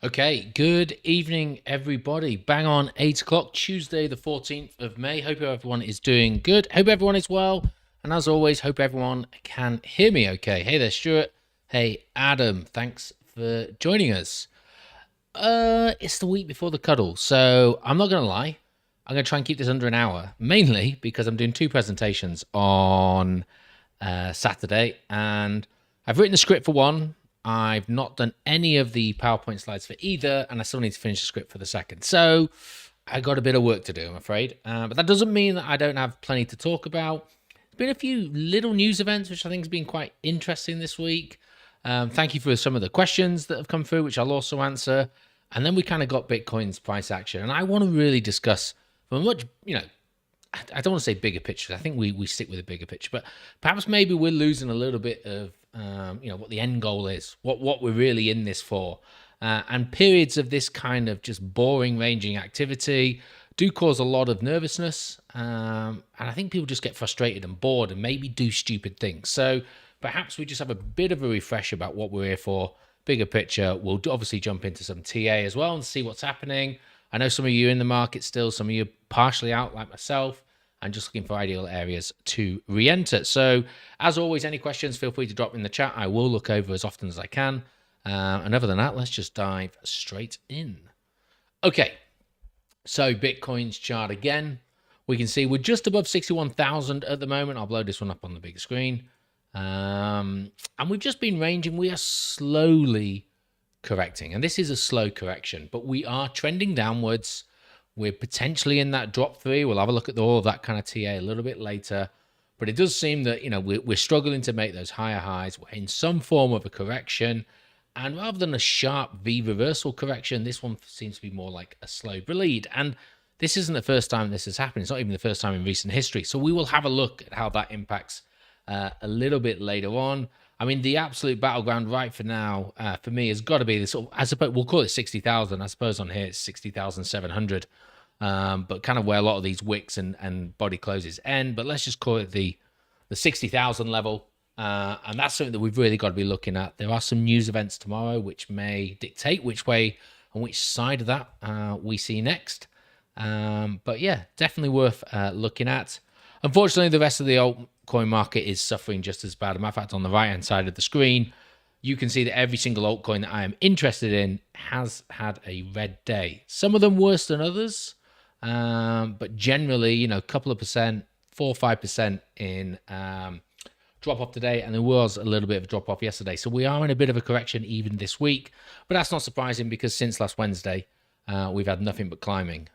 Okay, good evening, everybody. Bang on 8 o'clock, Tuesday, the 14th of May. Hope everyone is doing good. Hope everyone is well. And as always, hope everyone can hear me okay. Hey there, Stuart. Hey, Adam. Thanks for joining us. It's the week before the cuddle, so I'm not going to lie. I'm going to try and keep this under an hour, mainly because I'm doing two presentations on Saturday, and I've written the script for one. I've not done any of the PowerPoint slides for either, and I still need to finish the script for the second. So I got a bit of work to do, I'm afraid. But that doesn't mean that I don't have plenty to talk about. There's been a few little news events, which I think has been quite interesting this week. Thank you for some of the questions that have come through, which I'll also answer. And then we kind of got Bitcoin's price action. And I want to really discuss from a much, I don't want to say bigger picture. I think we stick with a bigger picture, but perhaps maybe we're losing a little bit of, what the end goal is, what we're really in this for. And periods of this kind of just boring ranging activity do cause a lot of nervousness. And I think people just get frustrated and bored and maybe do stupid things. So perhaps we just have a bit of a refresh about what we're here for. Bigger picture. We'll obviously jump into some TA as well and see what's happening. I know some of you are in the market still, some of you are partially out like myself, and just looking for ideal areas to re-enter. So as always, any questions, feel free to drop in the chat. I will look over as often as I can. And other than that, let's just dive straight in. Okay, so Bitcoin's chart again. We can see we're just above 61,000 at the moment. I'll blow this one up on the big screen. And we've just been ranging. We are slowly correcting, and this is a slow correction, but we are trending downwards. We're potentially in that drop three. We'll have a look at all of that kind of TA a little bit later, but it does seem that we're struggling to make those higher highs. We're in some form of a correction, and rather than a sharp V reversal correction, this one seems to be more like a slow bleed. And this isn't the first time this has happened. It's not even the first time in recent history. So we will have a look at how that impacts a little bit later on. I mean, the absolute battleground right for now, for me, has got to be this. I suppose we'll call it 60,000. I suppose on here it's 60,700, but kind of where a lot of these wicks and body closes end. But let's just call it the 60,000 level, and that's something that we've really got to be looking at. There are some news events tomorrow which may dictate which way and which side of that we see next. But yeah, definitely worth looking at. Unfortunately, the rest of the altcoin market is suffering just as bad. As a matter of fact, on the right-hand side of the screen, you can see that every single altcoin that I am interested in has had a red day. Some of them worse than others, but generally, a couple of percent, 4 or 5% in drop-off today, and there was a little bit of a drop-off yesterday. So we are in a bit of a correction even this week, but that's not surprising because since last Wednesday, we've had nothing but climbing.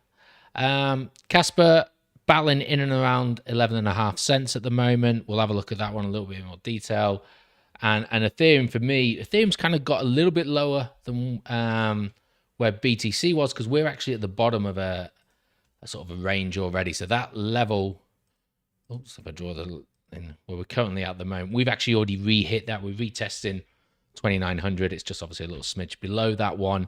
Casper battling in and around 11.5 cents at the moment. We'll have a look at that one a little bit in more detail. And Ethereum, for me, Ethereum's kind of got a little bit lower than where BTC was, because we're actually at the bottom of a sort of a range already. So that level, oops, if I draw the in where we're currently at the moment, we've actually already re-hit that. We're retesting 2,900. It's just obviously a little smidge below that one.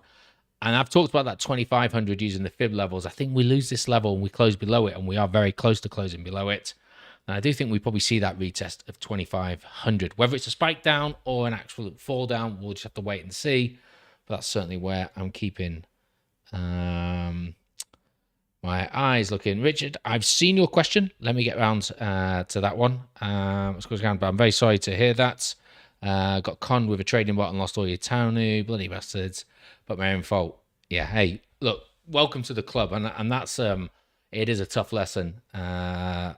And I've talked about that 2,500 using the fib levels. I think we lose this level and we close below it, and we are very close to closing below it. And I do think we probably see that retest of 2,500. Whether it's a spike down or an actual fall down, we'll just have to wait and see. But that's certainly where I'm keeping my eyes looking. Richard, I've seen your question. Let me get around to that one. But I'm very sorry to hear that. Got conned with a trading bot and lost all your Townu. Bloody bastards. But my own fault. Yeah, hey, look, welcome to the club. And that's, it is a tough lesson. I've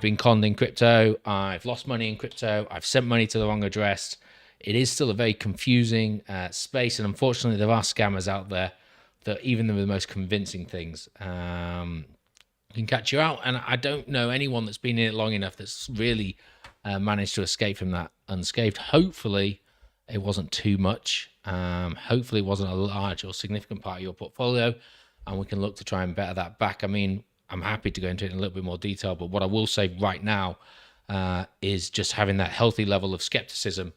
been conned in crypto. I've lost money in crypto. I've sent money to the wrong address. It is still a very confusing space. And unfortunately, there are scammers out there that even with the most convincing things can catch you out. And I don't know anyone that's been in it long enough that's really managed to escape from that unscathed. Hopefully, it wasn't too much. Hopefully it wasn't a large or significant part of your portfolio, and we can look to try and better that back. I mean, I'm happy to go into it in a little bit more detail, but what I will say right now is just having that healthy level of skepticism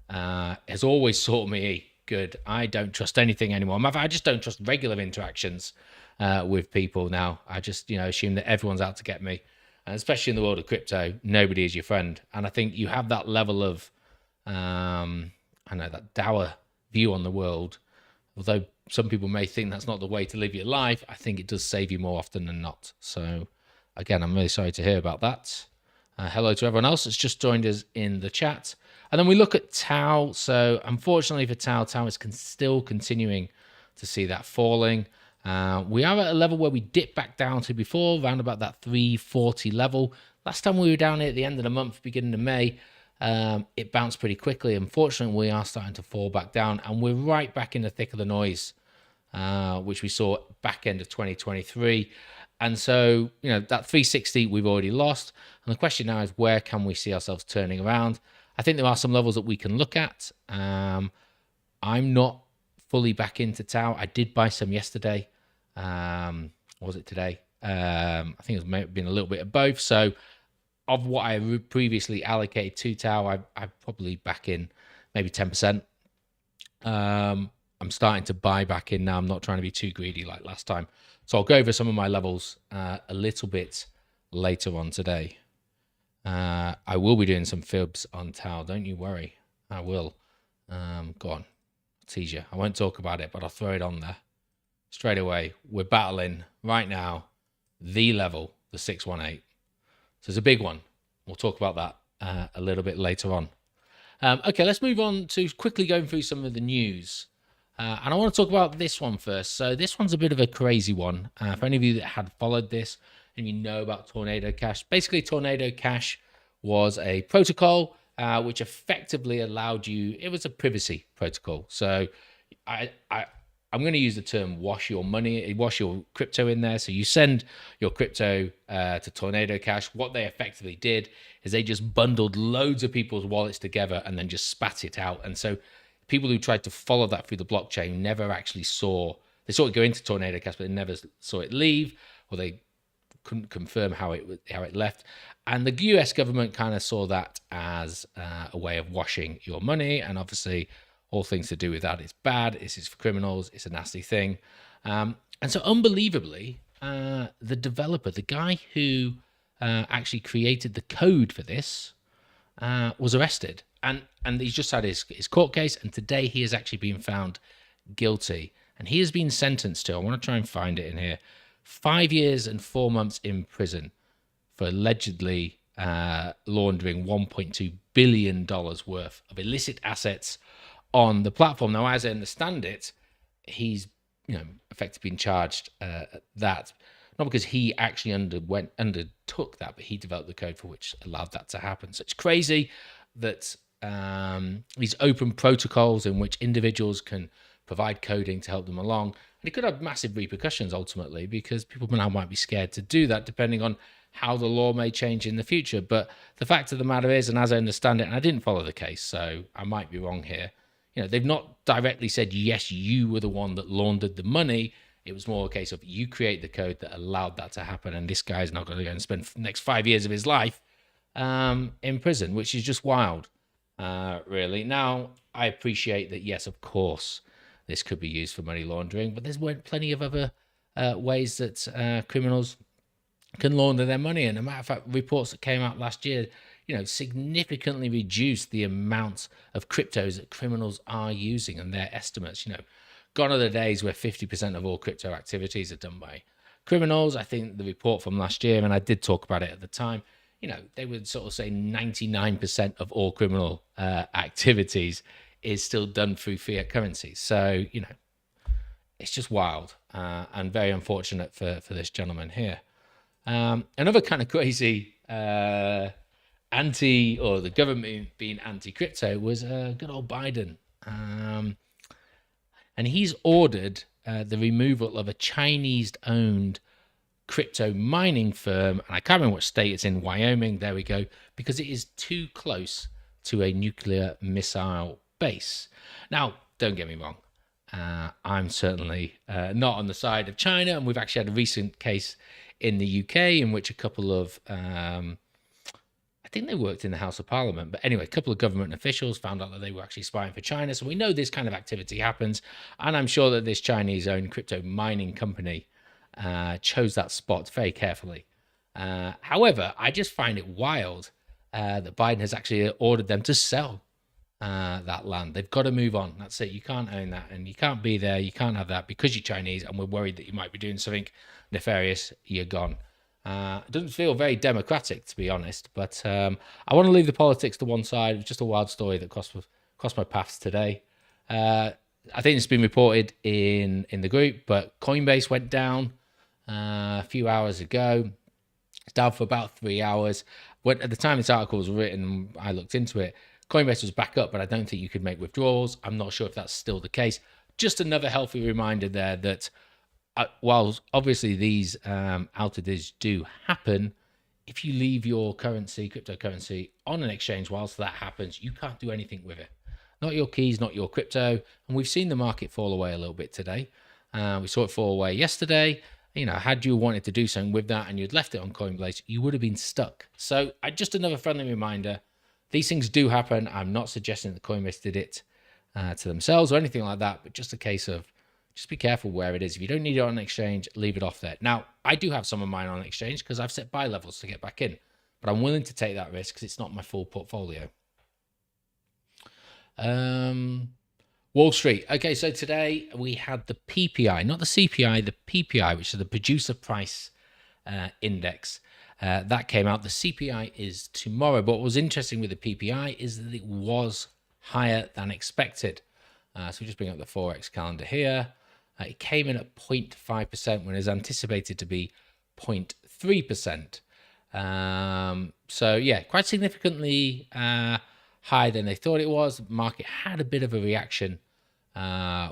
has always taught me good. I don't trust anything anymore. I just don't trust regular interactions with people now. I just assume that everyone's out to get me, and especially in the world of crypto, nobody is your friend. And I think you have that level of that dour view on the world although some people may think that's not the way to live your life, I think it does save you more often than not. So again, I'm really sorry to hear about that. Hello to everyone else that's just joined us in the chat. And then we look at Tau. So unfortunately for Tau, Tau is still continuing to see that falling. We are at a level where we dipped back down to before, around about that 340 level. Last time we were down here at the end of the month, beginning of May, it bounced pretty quickly. Unfortunately, we are starting to fall back down, and we're right back in the thick of the noise, which we saw back end of 2023. And so, that 360 we've already lost. And the question now is, where can we see ourselves turning around? I think there are some levels that we can look at. I'm not fully back into Tau. I did buy some yesterday. Was it today? I think it's may have been a little bit of both. So of what I previously allocated to Tau, I'm probably back in maybe 10%. I'm starting to buy back in now. I'm not trying to be too greedy like last time. So I'll go over some of my levels a little bit later on today. I will be doing some fibs on Tau. Don't you worry. I will. Go on. Tease you. I won't talk about it, but I'll throw it on there straight away. We're battling right now the level, the 618. So it's a big one. We'll talk about that a little bit later on. Okay, let's move on to quickly going through some of the news. And I want to talk about this one first. So this one's a bit of a crazy one. For any of you that had followed this and you know about Tornado Cash, basically Tornado Cash was a protocol which effectively allowed you, it was a privacy protocol. So I'm going to use the term wash your money, wash your crypto in there. So you send your crypto to Tornado Cash. What they effectively did is they just bundled loads of people's wallets together and then just spat it out. And so people who tried to follow that through the blockchain never actually they saw it go into Tornado Cash, but they never saw it leave, or they couldn't confirm how it left. And the US government kind of saw that as a way of washing your money. And obviously, all things to do with that is bad. This is for criminals. It's a nasty thing. And so unbelievably, the developer, the guy who actually created the code for this, was arrested. And he's just had his court case. And today he has actually been found guilty. And he has been sentenced to, I want to try and find it in here, 5 years and 4 months in prison for allegedly laundering $1.2 billion worth of illicit assets on the platform. Now, as I understand it, he's effectively been charged that, not because he actually undertook that, but he developed the code for which allowed that to happen. So it's crazy that these open protocols in which individuals can provide coding to help them along, and it could have massive repercussions ultimately, because people now might be scared to do that depending on how the law may change in the future. But the fact of the matter is, and as I understand it, and I didn't follow the case, so I might be wrong here, they've not directly said, yes, you were the one that laundered the money. It was more a case of you create the code that allowed that to happen. And this guy's not going to go and spend the next 5 years of his life in prison, which is just wild, really. Now, I appreciate that, yes, of course, this could be used for money laundering, but there's plenty of other ways that criminals can launder their money. And a matter of fact, reports that came out last year, significantly reduced the amount of cryptos that criminals are using, and their estimates, gone are the days where 50% of all crypto activities are done by criminals. I think the report from last year, and I did talk about it at the time, they would sort of say 99% of all criminal activities is still done through fiat currencies. So, it's just wild and very unfortunate for this gentleman here. Another kind of crazy the government being anti-crypto was good old Biden. And he's ordered the removal of a Chinese-owned crypto mining firm, and I can't remember what state it's in, Wyoming, there we go, because it is too close to a nuclear missile base. Now, don't get me wrong, I'm certainly not on the side of China, and we've actually had a recent case in the UK in which a couple of I think they worked in the House of Parliament, but anyway, a couple of government officials found out that they were actually spying for China. So we know this kind of activity happens, and I'm sure that this Chinese-owned crypto mining company chose that spot very carefully. However, I just find it wild that Biden has actually ordered them to sell that land. They've got to move on. That's it. You can't own that, and you can't be there. You can't have that because you're Chinese, and we're worried that you might be doing something nefarious. You're gone. It doesn't feel very democratic, to be honest. But I want to leave the politics to one side. It's just a wild story that crossed my paths today. I think it's been reported in the group, but Coinbase went down a few hours ago. It's down for about 3 hours. When at the time this article was written, I looked into it. Coinbase was back up, but I don't think you could make withdrawals. I'm not sure if that's still the case. Just another healthy reminder there that while obviously these outages do happen, if you leave your cryptocurrency on an exchange whilst that happens, you can't do anything with it. Not your keys, not your crypto. And we've seen the market fall away a little bit today. We saw it fall away yesterday. Had you wanted to do something with that and you'd left it on Coinbase, you would have been stuck. So just another friendly reminder, these things do happen. I'm not suggesting that Coinbase did it to themselves or anything like that, but just a case of just be careful where it is. If you don't need it on an exchange, leave it off there. Now, I do have some of mine on exchange because I've set buy levels to get back in, but I'm willing to take that risk because it's not my full portfolio. Wall Street. Okay, so today we had the PPI, not the CPI, the PPI, which is the Producer Price Index. That came out. The CPI is tomorrow. But what was interesting with the PPI is that it was higher than expected. So we just bring up the Forex calendar here. It came in at 0.5% when it was anticipated to be 0.3%. So yeah, quite significantly higher than they thought it was. The market had a bit of a reaction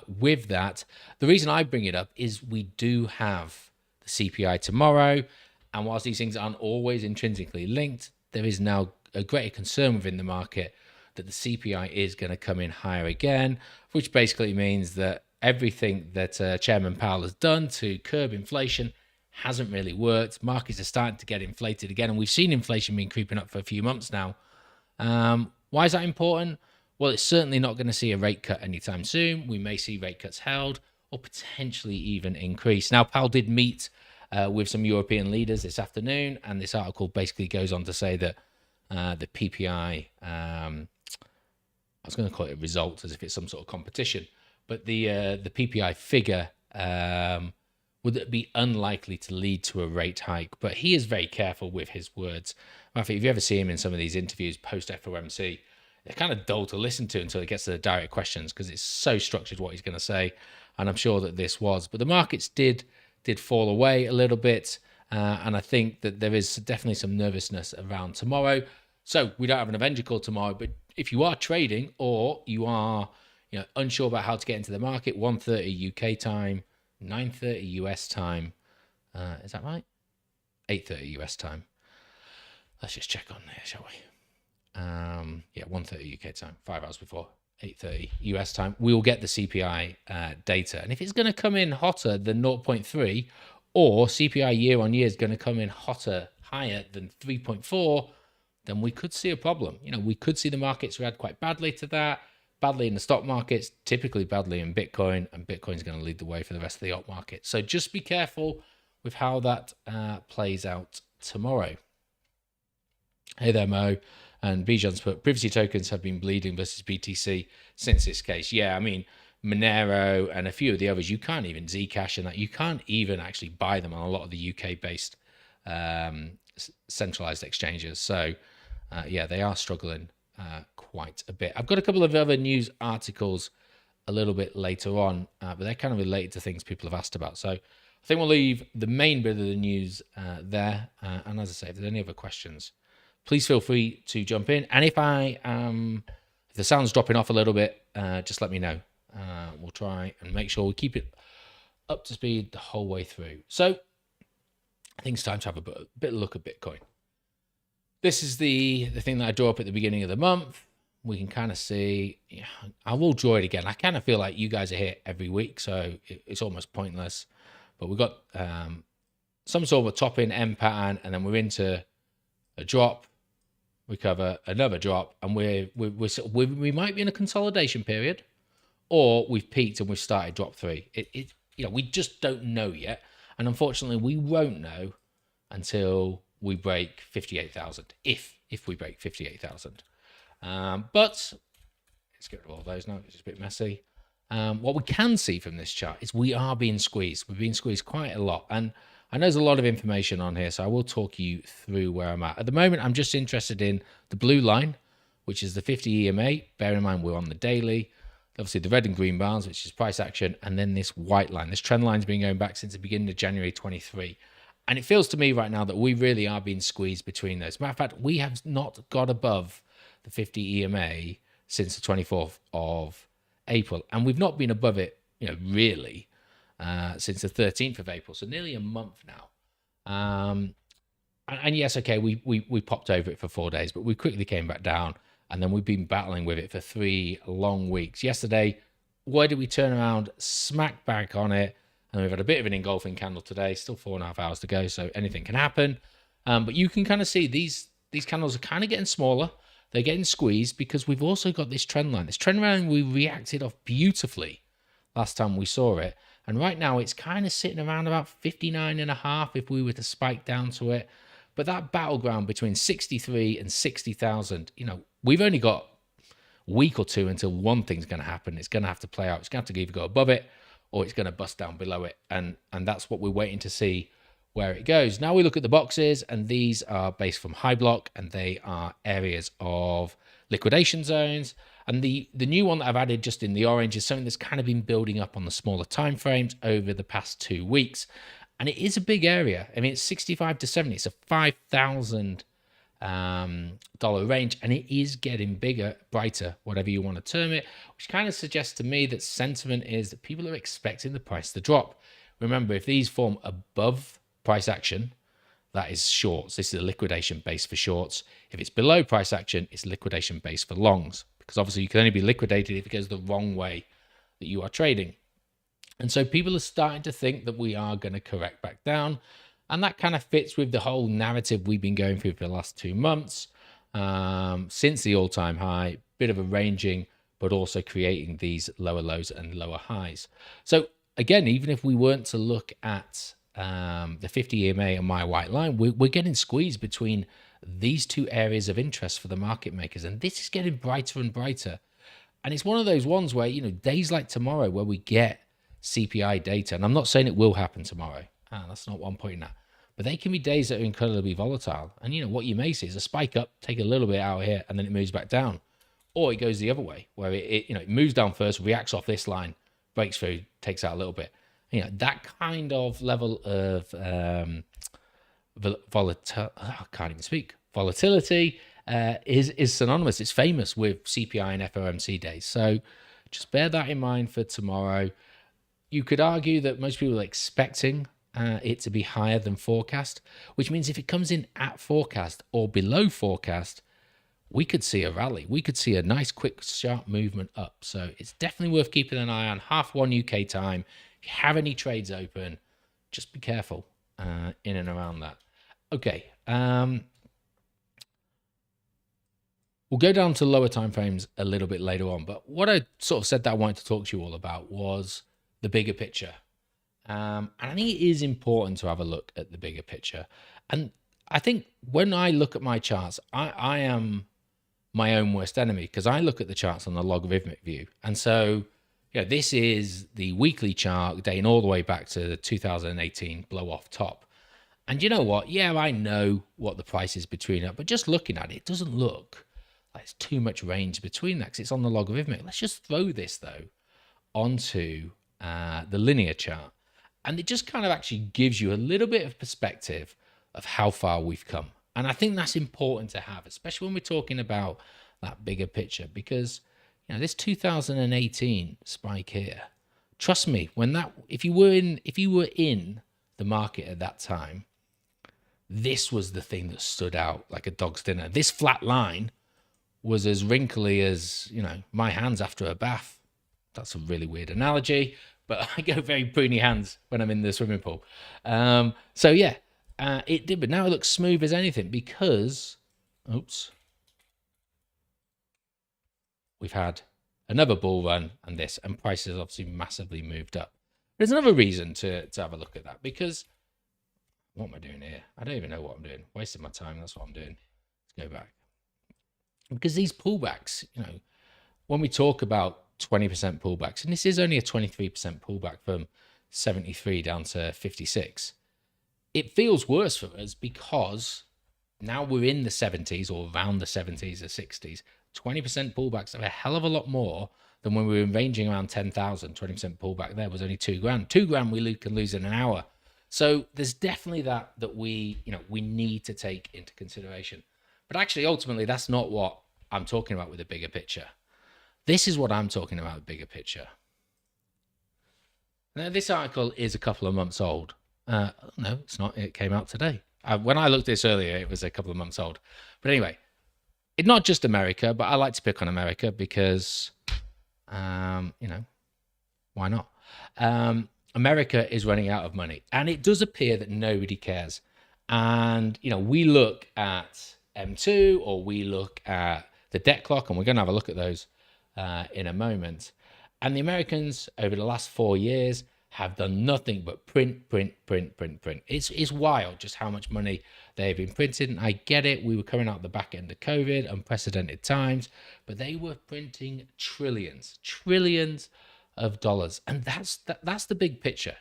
with that. The reason I bring it up is we do have the CPI tomorrow, and whilst these things aren't always intrinsically linked, there is now a greater concern within the market that the CPI is going to come in higher again, which basically means that everything that Chairman Powell has done to curb inflation hasn't really worked. Markets are starting to get inflated again, and we've seen inflation been creeping up for a few months now. Why is that important? Well, it's certainly not going to see a rate cut anytime soon. We may see rate cuts held or potentially even increase. Now, Powell did meet with some European leaders this afternoon, and this article basically goes on to say that the PPI, I was going to call it a result as if it's some sort of competition, but the PPI figure would be unlikely to lead to a rate hike. But he is very careful with his words. If you ever see him in some of these interviews post FOMC, they're kind of dull to listen to until it gets to the direct questions because it's so structured what he's going to say. And I'm sure that this was. But the markets did fall away a little bit. And I think that there is definitely some nervousness around tomorrow. So we don't have an Avengers Call tomorrow. But if you are trading or you are unsure about how to get into the market, 1:30 UK time, 9:30 US time. Is that right? 8:30 US time. Let's just check on there, shall we? 1:30 UK time, 5 hours before 8:30 US time. We will get the CPI data. And if it's going to come in hotter than 0.3 or CPI year on year is going to come in higher than 3.4, then we could see a problem. We could see the markets react quite badly to that. Badly in the stock markets, typically badly in Bitcoin, and Bitcoin's going to lead the way for the rest of the alt market. So just be careful with how that plays out tomorrow. Hey there, Mo. And Bijan's put, privacy tokens have been bleeding versus BTC since this case. Yeah, I mean, Monero and a few of the others, you can't even Zcash and that. You can't even actually buy them on a lot of the UK-based centralized exchanges. So, they are struggling quite a bit. I've got a couple of other news articles a little bit later on, but they're kind of related to things people have asked about. So I think we'll leave the main bit of the news there. And as I say, if there's any other questions, please feel free to jump in. And if if the sound's dropping off a little bit, just let me know. We'll try and make sure we keep it up to speed the whole way through. So I think it's time to have a bit of a look at Bitcoin. This is the thing that I draw up at the beginning of the month. We can kind of see, I will draw it again. I kind of feel like you guys are here every week, so it's almost pointless. But we've got some sort of a top in end pattern, and then we're into a drop, recover, another drop, and we might be in a consolidation period, or we've peaked and we've started drop 3. We just don't know yet, and unfortunately, we won't know until we break 58,000. If we break 58,000, but Let's get rid of all those now. It's just a bit messy. What we can see from this chart is we are being squeezed. We've been squeezed quite a lot. And I know there's a lot of information on here, so I will talk you through where I'm at. At the moment, I'm just interested in the blue line, which is the 50 EMA. Bear in mind, we're on the daily. Obviously, the red and green bars, which is price action. And then this white line. This trend line's been going back since the beginning of January 23. And it feels to me right now that we really are being squeezed between those. Matter of fact, we have not got above the 50 EMA since the 24th of April. And we've not been above it, really, since the 13th of April. So nearly a month now. And yes, okay, we popped over it for 4 days, but we quickly came back down. And then we've been battling with it for 3 long weeks. Yesterday, why did we turn around, smack back on it? And we've had a bit of an engulfing candle today, still 4.5 hours to go, so anything can happen. But you can kind of see these candles are kind of getting smaller. They're getting squeezed because we've also got this trend line. This trend line we reacted off beautifully last time we saw it. And right now it's kind of sitting around about 59.5 if we were to spike down to it. But that battleground between 63 and 60,000, we've only got a week or two until one thing's going to happen. It's going to have to play out. It's going to have to either go above it or it's going to bust down below it. And that's what we're waiting to see where it goes. Now we look at the boxes, and these are based from high block, and they are areas of liquidation zones. And the new one that I've added just in the orange is something that's kind of been building up on the smaller time frames over the past 2 weeks. And it is a big area. I mean, it's 65 to 70. It's a $5,000 dollar range, and it is getting bigger, brighter, whatever you want to term it, which kind of suggests to me that sentiment is that people are expecting the price to drop. Remember, if these form above price action, that is shorts. This is a liquidation base for shorts. If it's below price action, it's liquidation base for longs, because obviously you can only be liquidated if it goes the wrong way that you are trading. And so people are starting to think that we are going to correct back down. And that kind of fits with the whole narrative we've been going through for the last 2 months, since the all-time high, bit of a ranging, but also creating these lower lows and lower highs. So again, even if we weren't to look at the 50 EMA and my white line, we're getting squeezed between these two areas of interest for the market makers. And this is getting brighter and brighter. And it's one of those ones where, days like tomorrow where we get CPI data, and I'm not saying it will happen tomorrow. That's not one point in that. But they can be days that are incredibly volatile. And what you may see is a spike up, take a little bit out here, and then it moves back down. Or it goes the other way, where it moves down first, reacts off this line, breaks through, takes out a little bit. That kind of level of volatility is synonymous. It's famous with CPI and FOMC days. So just bear that in mind for tomorrow. You could argue that most people are expecting it to be higher than forecast, which means if it comes in at forecast or below forecast, we could see a rally. We could see a nice, quick, sharp movement up. So it's definitely worth keeping an eye on. 1:30 UK time. If you have any trades open, just be careful in and around that. Okay. We'll go down to lower time frames a little bit later on. But what I sort of said that I wanted to talk to you all about was the bigger picture. And I think it is important to have a look at the bigger picture. And I think when I look at my charts, I am my own worst enemy, because I look at the charts on the logarithmic view. And so, this is the weekly chart dating all the way back to the 2018 blow off top. And you know what? Yeah, I know what the price is between it, but just looking at it, it doesn't look like it's too much range between that, because it's on the logarithmic. Let's just throw this, though, onto the linear chart. And it just kind of actually gives you a little bit of perspective of how far we've come. And I think that's important to have, especially when we're talking about that bigger picture, because this 2018 spike here, trust me, if you were in the market at that time, this was the thing that stood out like a dog's dinner. This flat line was as wrinkly as, my hands after a bath. That's a really weird analogy, but I get very pruny hands when I'm in the swimming pool. So yeah, it did, but now it looks smooth as anything because, we've had another bull run and prices obviously massively moved up. There's another reason to have a look at that, because what am I doing here? I don't even know what I'm doing. Wasting my time. That's what I'm doing. Let's go back. Because these pullbacks, when we talk about 20% pullbacks, and this is only a 23% pullback from 73 down to 56, it feels worse for us because now we're in the 70s or around the 70s or 60s. 20% pullbacks are a hell of a lot more than when we were ranging around 10,000. 20% pullback there was only $2,000. $2,000 we can lose in an hour. So there's definitely that we need to take into consideration. But actually, ultimately, that's not what I'm talking about with the bigger picture. This is what I'm talking about, the bigger picture. Now, this article is a couple of months old. No, it's not. It came out today. When I looked at this earlier, it was a couple of months old. But anyway, it's not just America, but I like to pick on America because, why not? America is running out of money, and it does appear that nobody cares. And, we look at M2 or we look at the debt clock, and we're going to have a look at those in a moment. And the Americans over the last 4 years have done nothing but print. It's wild just how much money they've been printing. I get it. We were coming out the back end of COVID, unprecedented times, but they were printing trillions of dollars. And that's the big picture.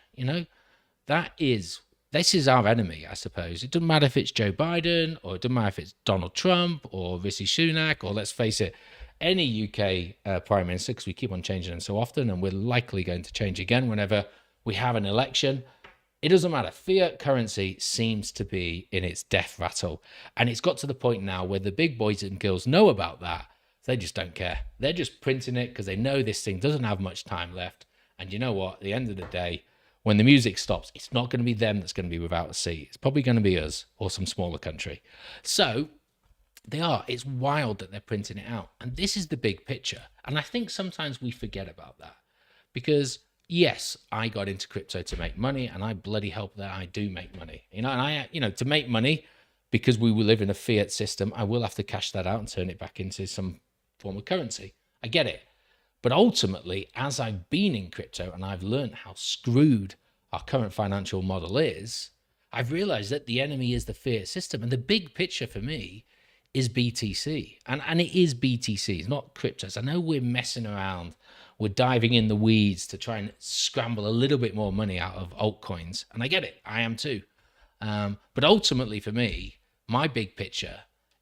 This is our enemy, I suppose. It doesn't matter if it's Joe Biden, or it doesn't matter if it's Donald Trump or Rishi Sunak, or let's face it, any UK Prime Minister, because we keep on changing them so often, and we're likely going to change again whenever we have an election. It doesn't matter. Fiat currency seems to be in its death rattle. And it's got to the point now where the big boys and girls know about that. They just don't care. They're just printing it because they know this thing doesn't have much time left. And you know what? At the end of the day, when the music stops, it's not going to be them that's going to be without a seat. It's probably going to be us or some smaller country. So they are. It's wild that they're printing it out. And this is the big picture. And I think sometimes we forget about that. Because, yes, I got into crypto to make money, and I bloody hope that I do make money. To make money, because we will live in a fiat system, I will have to cash that out and turn it back into some form of currency. I get it. But ultimately, as I've been in crypto and I've learned how screwed our current financial model is, I've realized that the enemy is the fiat system. And the big picture for me is BTC. And it is BTC, it's not cryptos. I know we're messing around. We're diving in the weeds to try and scramble a little bit more money out of altcoins. And I get it. I am too. But ultimately for me, my big picture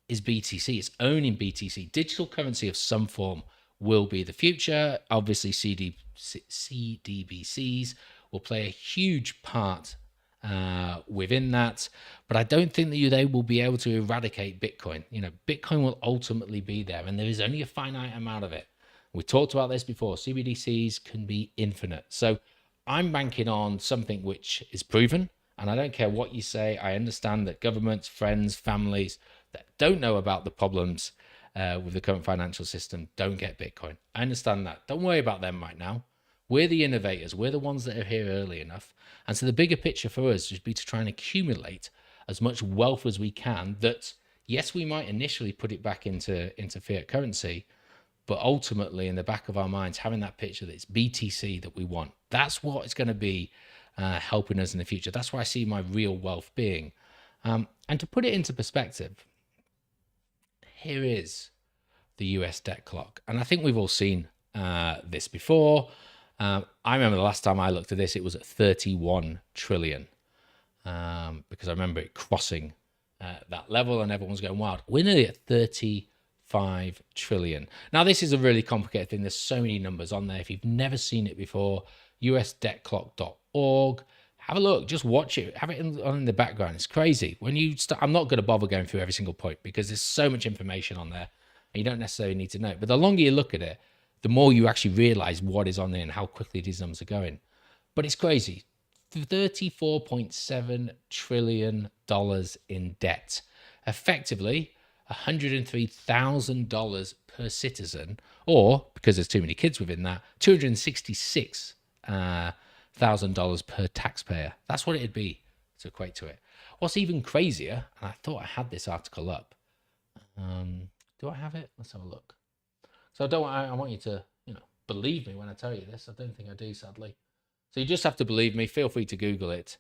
is BTC. It's owning BTC. Digital currency of some form will be the future. Obviously, CDBCs will play a huge part within that, but I don't think that they will be able to eradicate Bitcoin. Bitcoin will ultimately be there, and there is only a finite amount of it. We talked about this before. CBDCs can be infinite. So I'm banking on something which is proven, and I don't care what you say. I understand that governments, friends, families that don't know about the problems with the current financial system don't get Bitcoin. I understand that. Don't worry about them right now. We're the innovators. We're the ones that are here early enough. And so the bigger picture for us would be to try and accumulate as much wealth as we can that, yes, we might initially put it back into fiat currency, but ultimately in the back of our minds, having that picture that it's BTC that we want. That's what is going to be helping us in the future. That's where I see my real wealth being. And to put it into perspective, here is the US debt clock. And I think we've all seen this before. I remember the last time I looked at this, it was at 31 trillion because I remember it crossing that level and everyone's going wild. We're nearly at 35 trillion. Now, this is a really complicated thing. There's so many numbers on there. If you've never seen it before, usdebtclock.org. Have a look, just watch it, have it on in the background. It's crazy. When you start, I'm not going to bother going through every single point because there's so much information on there and you don't necessarily need to know. But the longer you look at it, the more you actually realize what is on there and how quickly these numbers are going. But it's crazy. $34.7 trillion in debt. Effectively, $103,000 per citizen, or, because there's too many kids within that, $266,000 per taxpayer. That's what it'd be to equate to it. What's even crazier, and I thought I had this article up. Do I have it? Let's have a look. So I want you to, believe me when I tell you this. I don't think I do, sadly. So you just have to believe me. Feel free to Google it.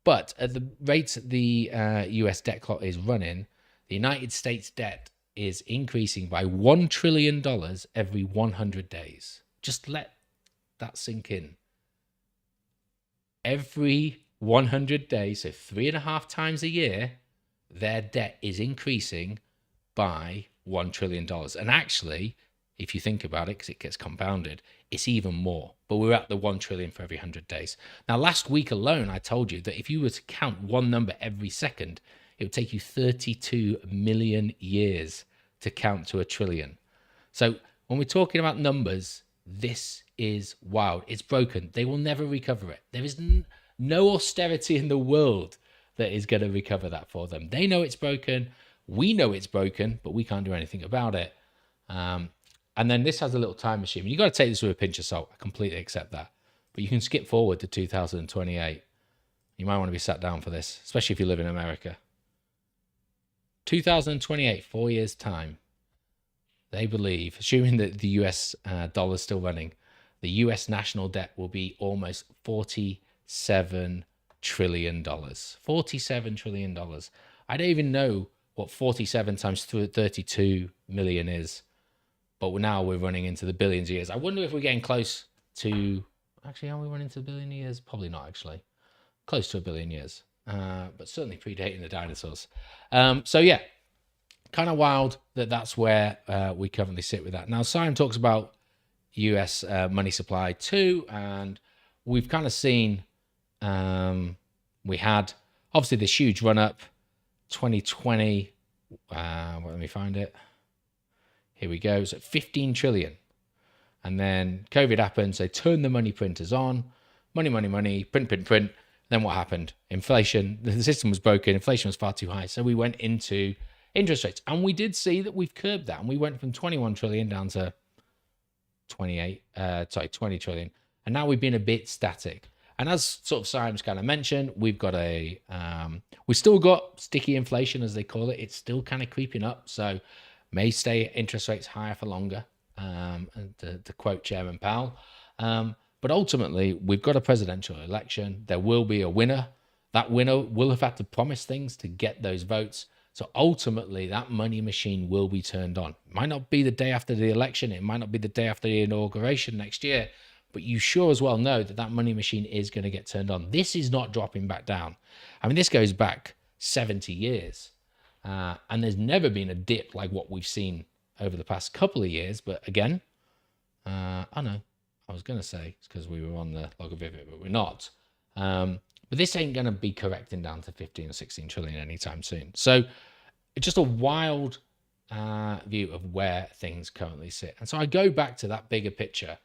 But at the rate the US debt clock is running, the United States debt is increasing by $1 trillion every 100 days. Just let that sink in. Every 100 days, so 3.5 times a year, their debt is increasing by $1 trillion. And actually, if you think about it, because it gets compounded, it's even more. But we're at the 1 trillion for every 100 days. Now, last week alone, I told you that if you were to count one number every second, it would take you 32 million years to count to a trillion. So when we're talking about numbers, this is wild. It's broken. They will never recover it. There is no austerity in the world that is going to recover that for them. They know it's broken. We know it's broken, but we can't do anything about it. And then this has a little time machine. You got to take this with a pinch of salt. I completely accept that. But you can skip forward to 2028. You might want to be sat down for this, especially if you live in America. 2028, 4 years' time, they believe, assuming that the US dollar is still running, the US national debt will be almost $47 trillion. $47 trillion. I don't even know what 47 times 32 million is. But now we're running into the billions of years. I wonder if we're getting close to... Actually, are we running into a billion years? Probably not, actually. Close to a billion years. But certainly predating the dinosaurs. So, yeah. Kind of wild that that's where we currently sit with that. Now, Simon talks about US money supply too. And we've kind of seen... we had, obviously, this huge run-up. 2020... let me find it. Here we go. So 15 trillion. And then COVID happens. They turned the money printers on. Money, print. Then what happened? Inflation. The system was broken. Inflation was far too high. So we went into interest rates. And we did see that we've curbed that. And we went from 21 trillion down to 20 trillion. And now we've been a bit static. And as sort of Simon's kind of mentioned, we've still got sticky inflation, as they call it. It's still kind of creeping up. So may stay interest rates higher for longer, to quote Chairman Powell. But ultimately, we've got a presidential election. There will be a winner. That winner will have had to promise things to get those votes. So ultimately, that money machine will be turned on. It might not be the day after the election. It might not be the day after the inauguration next year. But you sure as well know that that money machine is going to get turned on. This is not dropping back down. I mean, this goes back 70 years. And there's never been a dip like what we've seen over the past couple of years. But again, I was going to say it's because we were on the log of it, but we're not. But this ain't going to be correcting down to 15 or 16 trillion anytime soon. So it's just a wild view of where things currently sit. And so I go back to that bigger picture.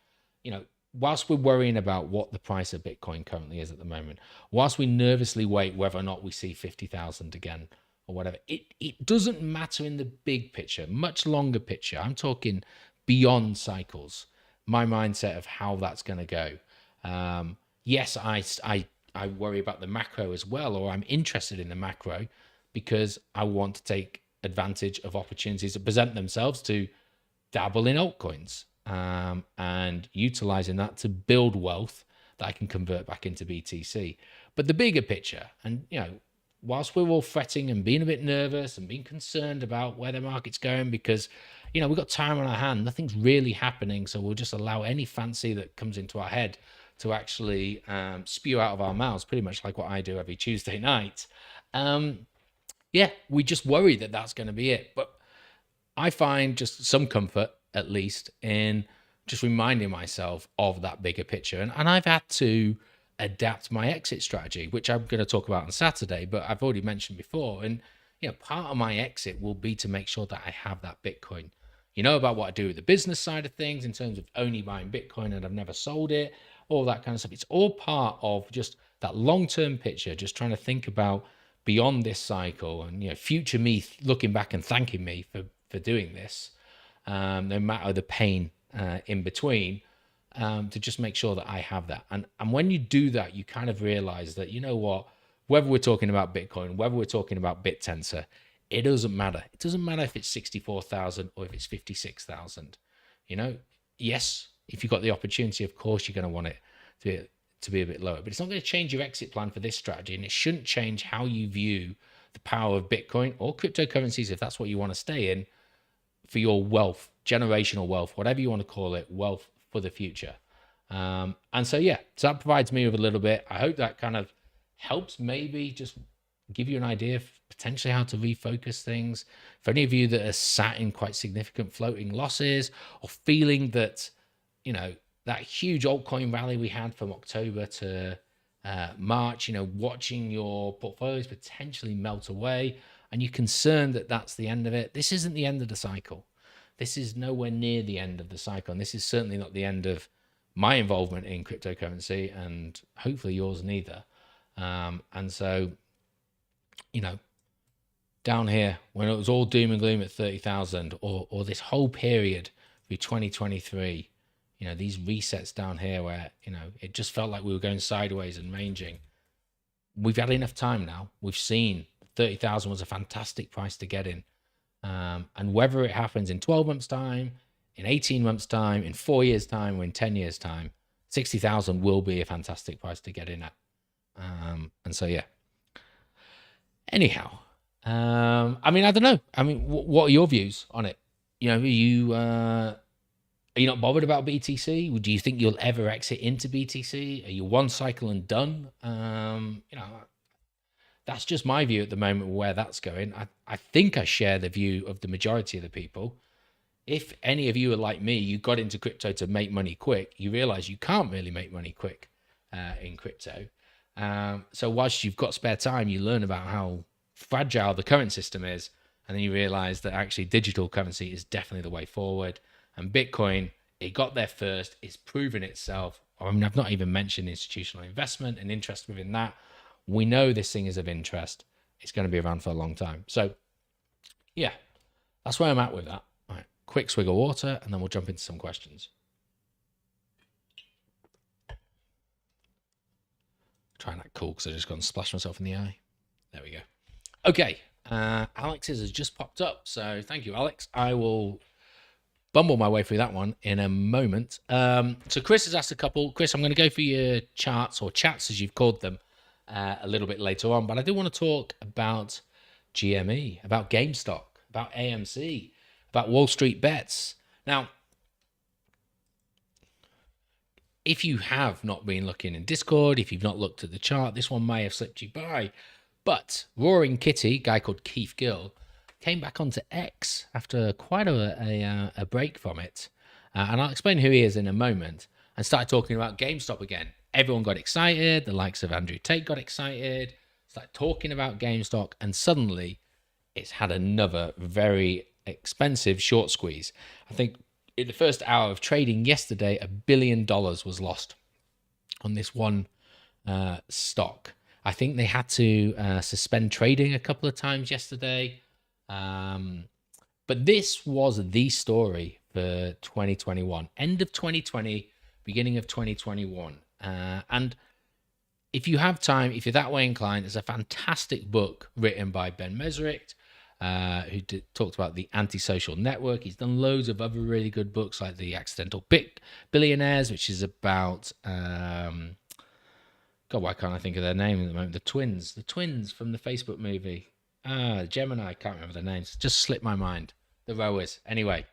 Whilst we're worrying about what the price of Bitcoin currently is at the moment, whilst we nervously wait whether or not we see 50,000 again, or whatever, it doesn't matter in the big picture, much longer picture. I'm talking beyond cycles, my mindset of how that's going to go. Yes, I worry about the macro as well, or I'm interested in the macro because I want to take advantage of opportunities that present themselves to dabble in altcoins, and utilizing that to build wealth that I can convert back into BTC. But the bigger picture, and whilst we're all fretting and being a bit nervous and being concerned about where the market's going because, we've got time on our hand, nothing's really happening. So we'll just allow any fancy that comes into our head to actually spew out of our mouths, pretty much like what I do every Tuesday night. We just worry that that's going to be it. But I find just some comfort, at least, in just reminding myself of that bigger picture. And I've had to adapt my exit strategy, which I'm going to talk about on Saturday, but I've already mentioned before. And part of my exit will be to make sure that I have that Bitcoin. About what I do with the business side of things in terms of only buying Bitcoin and I've never sold it, all that kind of stuff. It's all part of just that long-term picture, just trying to think about beyond this cycle and future me looking back and thanking me for doing this, no matter the pain in between. To just make sure that I have that. And when you do that, you kind of realize that, whether we're talking about Bitcoin, whether we're talking about BitTensor, it doesn't matter. It doesn't matter if it's 64,000 or if it's 56,000. Yes, if you've got the opportunity, of course, you're going to want it to be a bit lower, but it's not going to change your exit plan for this strategy. And it shouldn't change how you view the power of Bitcoin or cryptocurrencies, if that's what you want to stay in, for your wealth, generational wealth, whatever you want to call it, wealth for the future. And so, yeah, so that provides me with a little bit. I hope that kind of helps maybe just give you an idea of potentially how to refocus things. For any of you that are sat in quite significant floating losses, or feeling that, that huge altcoin rally we had from October to March, watching your portfolios potentially melt away, and you're concerned that that's the end of it. This isn't the end of the cycle. This is nowhere near the end of the cycle. And this is certainly not the end of my involvement in cryptocurrency, and hopefully yours neither. And so, down here, when it was all doom and gloom at 30,000, or this whole period through 2023, these resets down here where, it just felt like we were going sideways and ranging. We've had enough time now. We've seen 30,000 was a fantastic price to get in. And whether it happens in 12 months time, in 18 months time, in 4 years time, or in 10 years time, 60,000 will be a fantastic price to get in at. And so, yeah. Anyhow, I don't know. What are your views on it? Are you not bothered about BTC? Do you think you'll ever exit into BTC? Are you one cycle and done? That's just my view at the moment where that's going. I think I share the view of the majority of the people. If any of you are like me, you got into crypto to make money quick, you realize you can't really make money quick in crypto. So whilst you've got spare time, you learn about how fragile the current system is, and then you realize that actually digital currency is definitely the way forward. And Bitcoin, it got there first, it's proven itself. I've not even mentioned institutional investment and interest within that. We know this thing is of interest. It's going to be around for a long time. So yeah, that's where I'm at with that. All right, quick swig of water, and then we'll jump into some questions. Trying that cool because I just got and splashed myself in the eye. There we go. Okay, Alex's has just popped up, so thank you, Alex. I will bumble my way through that one in a moment. So Chris has asked a couple. Chris, I'm going to go for your charts, or chats as you've called them, a little bit later on, but I do want to talk about GME, about GameStop, about AMC, about Wall Street Bets. Now, if you have not been looking in Discord, if you've not looked at the chart, this one may have slipped you by. But Roaring Kitty, a guy called Keith Gill, came back onto X after quite a break from it. And I'll explain who he is in a moment, and started talking about GameStop again. Everyone got excited. The likes of Andrew Tate got excited, started talking about GameStop, and suddenly it's had another very expensive short squeeze. I think in the first hour of trading yesterday, $1 billion was lost on this one stock. I think they had to suspend trading a couple of times yesterday. But this was the story for 2021, end of 2020, beginning of 2021. And if you have time, if you're that way inclined, there's a fantastic book written by Ben Mesricht, who talked about the antisocial network. He's done loads of other really good books like The Accidental Billionaires, which is about, God, why can't I think of their name at the moment? The twins from the Facebook movie. Gemini, I can't remember their names. Just slipped my mind. The Rowers. Anyway,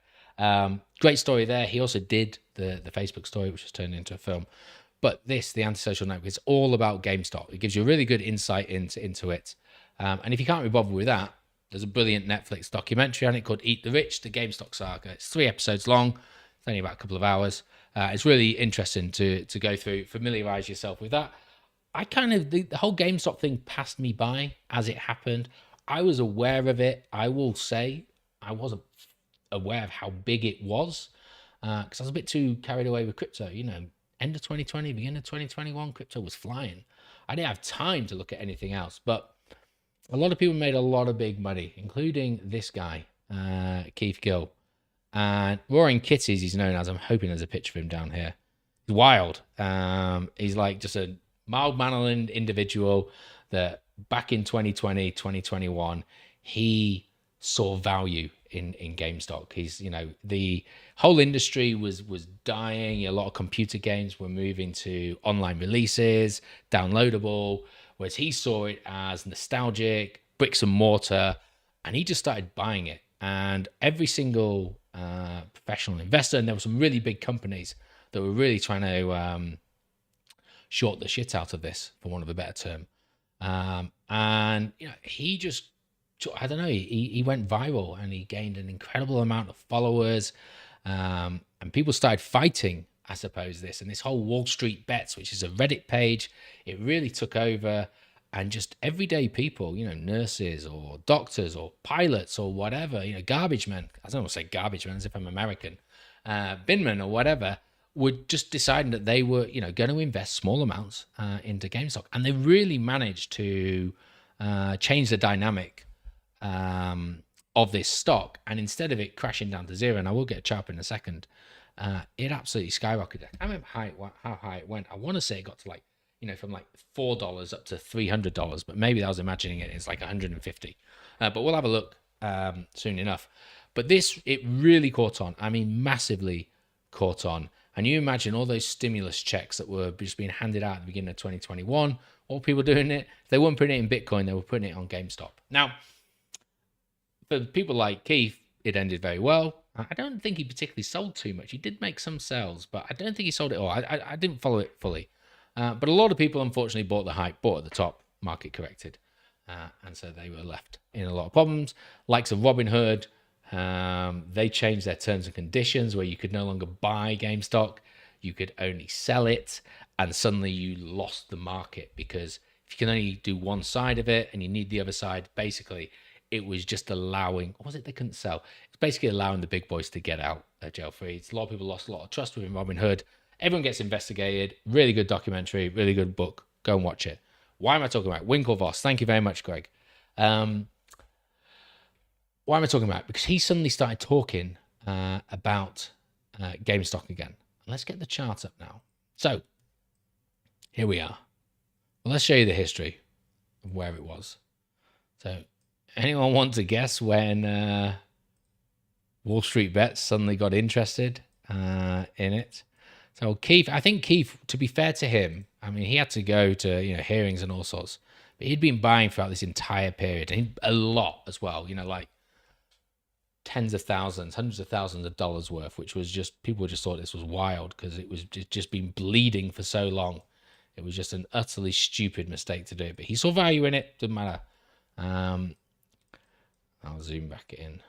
great story there. He also did the Facebook story, which was turned into a film. But this, the antisocial network, is all about GameStop. It gives you a really good insight into it. And if you can't be bothered with that, there's a brilliant Netflix documentary on it called Eat the Rich, the GameStop saga. It's 3 episodes long. It's only about a couple of hours. It's really interesting to go through, familiarize yourself with that. The whole GameStop thing passed me by as it happened. I was aware of it. I will say I wasn't aware of how big it was because I was a bit too carried away with crypto. End of 2020, beginning of 2021, crypto was flying. I didn't have time to look at anything else, but a lot of people made a lot of big money, including this guy, Keith Gill. And Roaring Kitty, as he's known as, I'm hoping there's a picture of him down here. He's wild. He's like just a mild-mannered individual that back in 2020, 2021, he saw value in GameStop. He's, the whole industry was dying. A lot of computer games were moving to online releases, downloadable, whereas he saw it as nostalgic, bricks and mortar, and he just started buying it. and every single professional investor, and there were some really big companies that were really trying to short the shit out of this, for want of a better term. And he just, I don't know, he went viral and he gained an incredible amount of followers, and people started fighting, I suppose, this. And this whole Wall Street Bets, which is a Reddit page, it really took over. And just everyday people, nurses or doctors or pilots or whatever, garbage men. I don't want to say garbage men as if I'm American, binmen or whatever, were just deciding that they were, going to invest small amounts into GameStop. And they really managed to change the dynamic of this stock. And instead of it crashing down to zero, and I will get a chart in a second, it absolutely skyrocketed. I remember how high it went. I want to say it got to like, from like $4 up to $300, but maybe I was imagining it. It's like 150. But we'll have a look soon enough. But this, it really caught on. I mean, massively caught on. And you imagine all those stimulus checks that were just being handed out at the beginning of 2021, all people doing it. If they weren't putting it in Bitcoin, they were putting it on GameStop. Now, for people like Keith, it ended very well. I don't think he particularly sold too much. He did make some sales, but I don't think he sold it all. I didn't follow it fully. But a lot of people, unfortunately, bought the hype, bought at the top, market corrected. And so they were left in a lot of problems. Likes of Robinhood, they changed their terms and conditions where you could no longer buy GameStop. You could only sell it. And suddenly you lost the market, because if you can only do one side of it and you need the other side, basically it was just allowing, what was it they couldn't sell? It's basically allowing the big boys to get out jail free. A lot of people lost a lot of trust within Robinhood. Everyone gets investigated. Really good documentary, really good book. Go and watch it. Why am I talking about Winklevoss? Thank you very much, Greg. Why am I talking about it? Because he suddenly started talking about GameStop again. Let's get the chart up now. So here we are. Well, let's show you the history of where it was. So anyone want to guess when Wall Street Bets suddenly got interested in it? So Keith, I think Keith, to be fair to him, I mean, he had to go to, hearings and all sorts, but he'd been buying throughout this entire period, and a lot as well, like tens of thousands, hundreds of thousands of dollars worth, which was just, people just thought this was wild because it was just been bleeding for so long. It was just an utterly stupid mistake to do it, but he saw value in it. Doesn't matter. I'll zoom back in.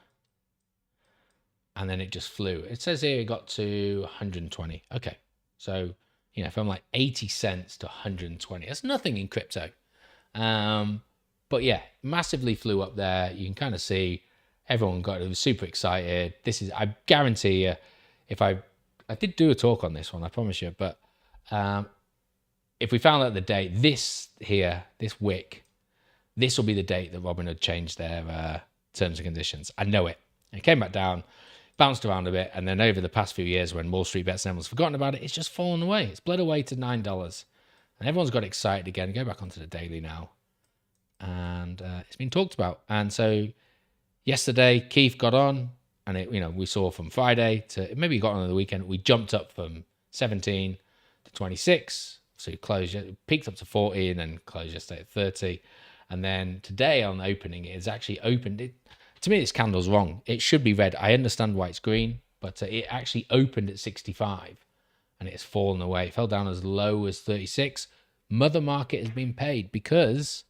And then it just flew. It says here it got to 120. Okay. So, from like 80 cents to 120, that's nothing in crypto. But yeah, massively flew up there. You can kind of see everyone was super excited. I guarantee you, if I did do a talk on this one, I promise you, but if we found out the date, this wick, this will be the date that Robinhood changed their terms and conditions. I know it. It came back down, bounced around a bit, and then over the past few years when Wall Street Bets and everyone's forgotten about it, it's just fallen away. It's bled away to $9. And everyone's got excited again. Go back onto the daily now. And it's been talked about. And so yesterday, Keith got on, and we saw from Friday to, maybe he got on the weekend, we jumped up from 17 to 26. So it peaked up to 40 and then closed yesterday at 30. And then today on opening, it's actually opened. To me, this candle's wrong. It should be red. I understand why it's green, but it actually opened at 65 and it's fallen away. It fell down as low as 36. Mother market has been paid because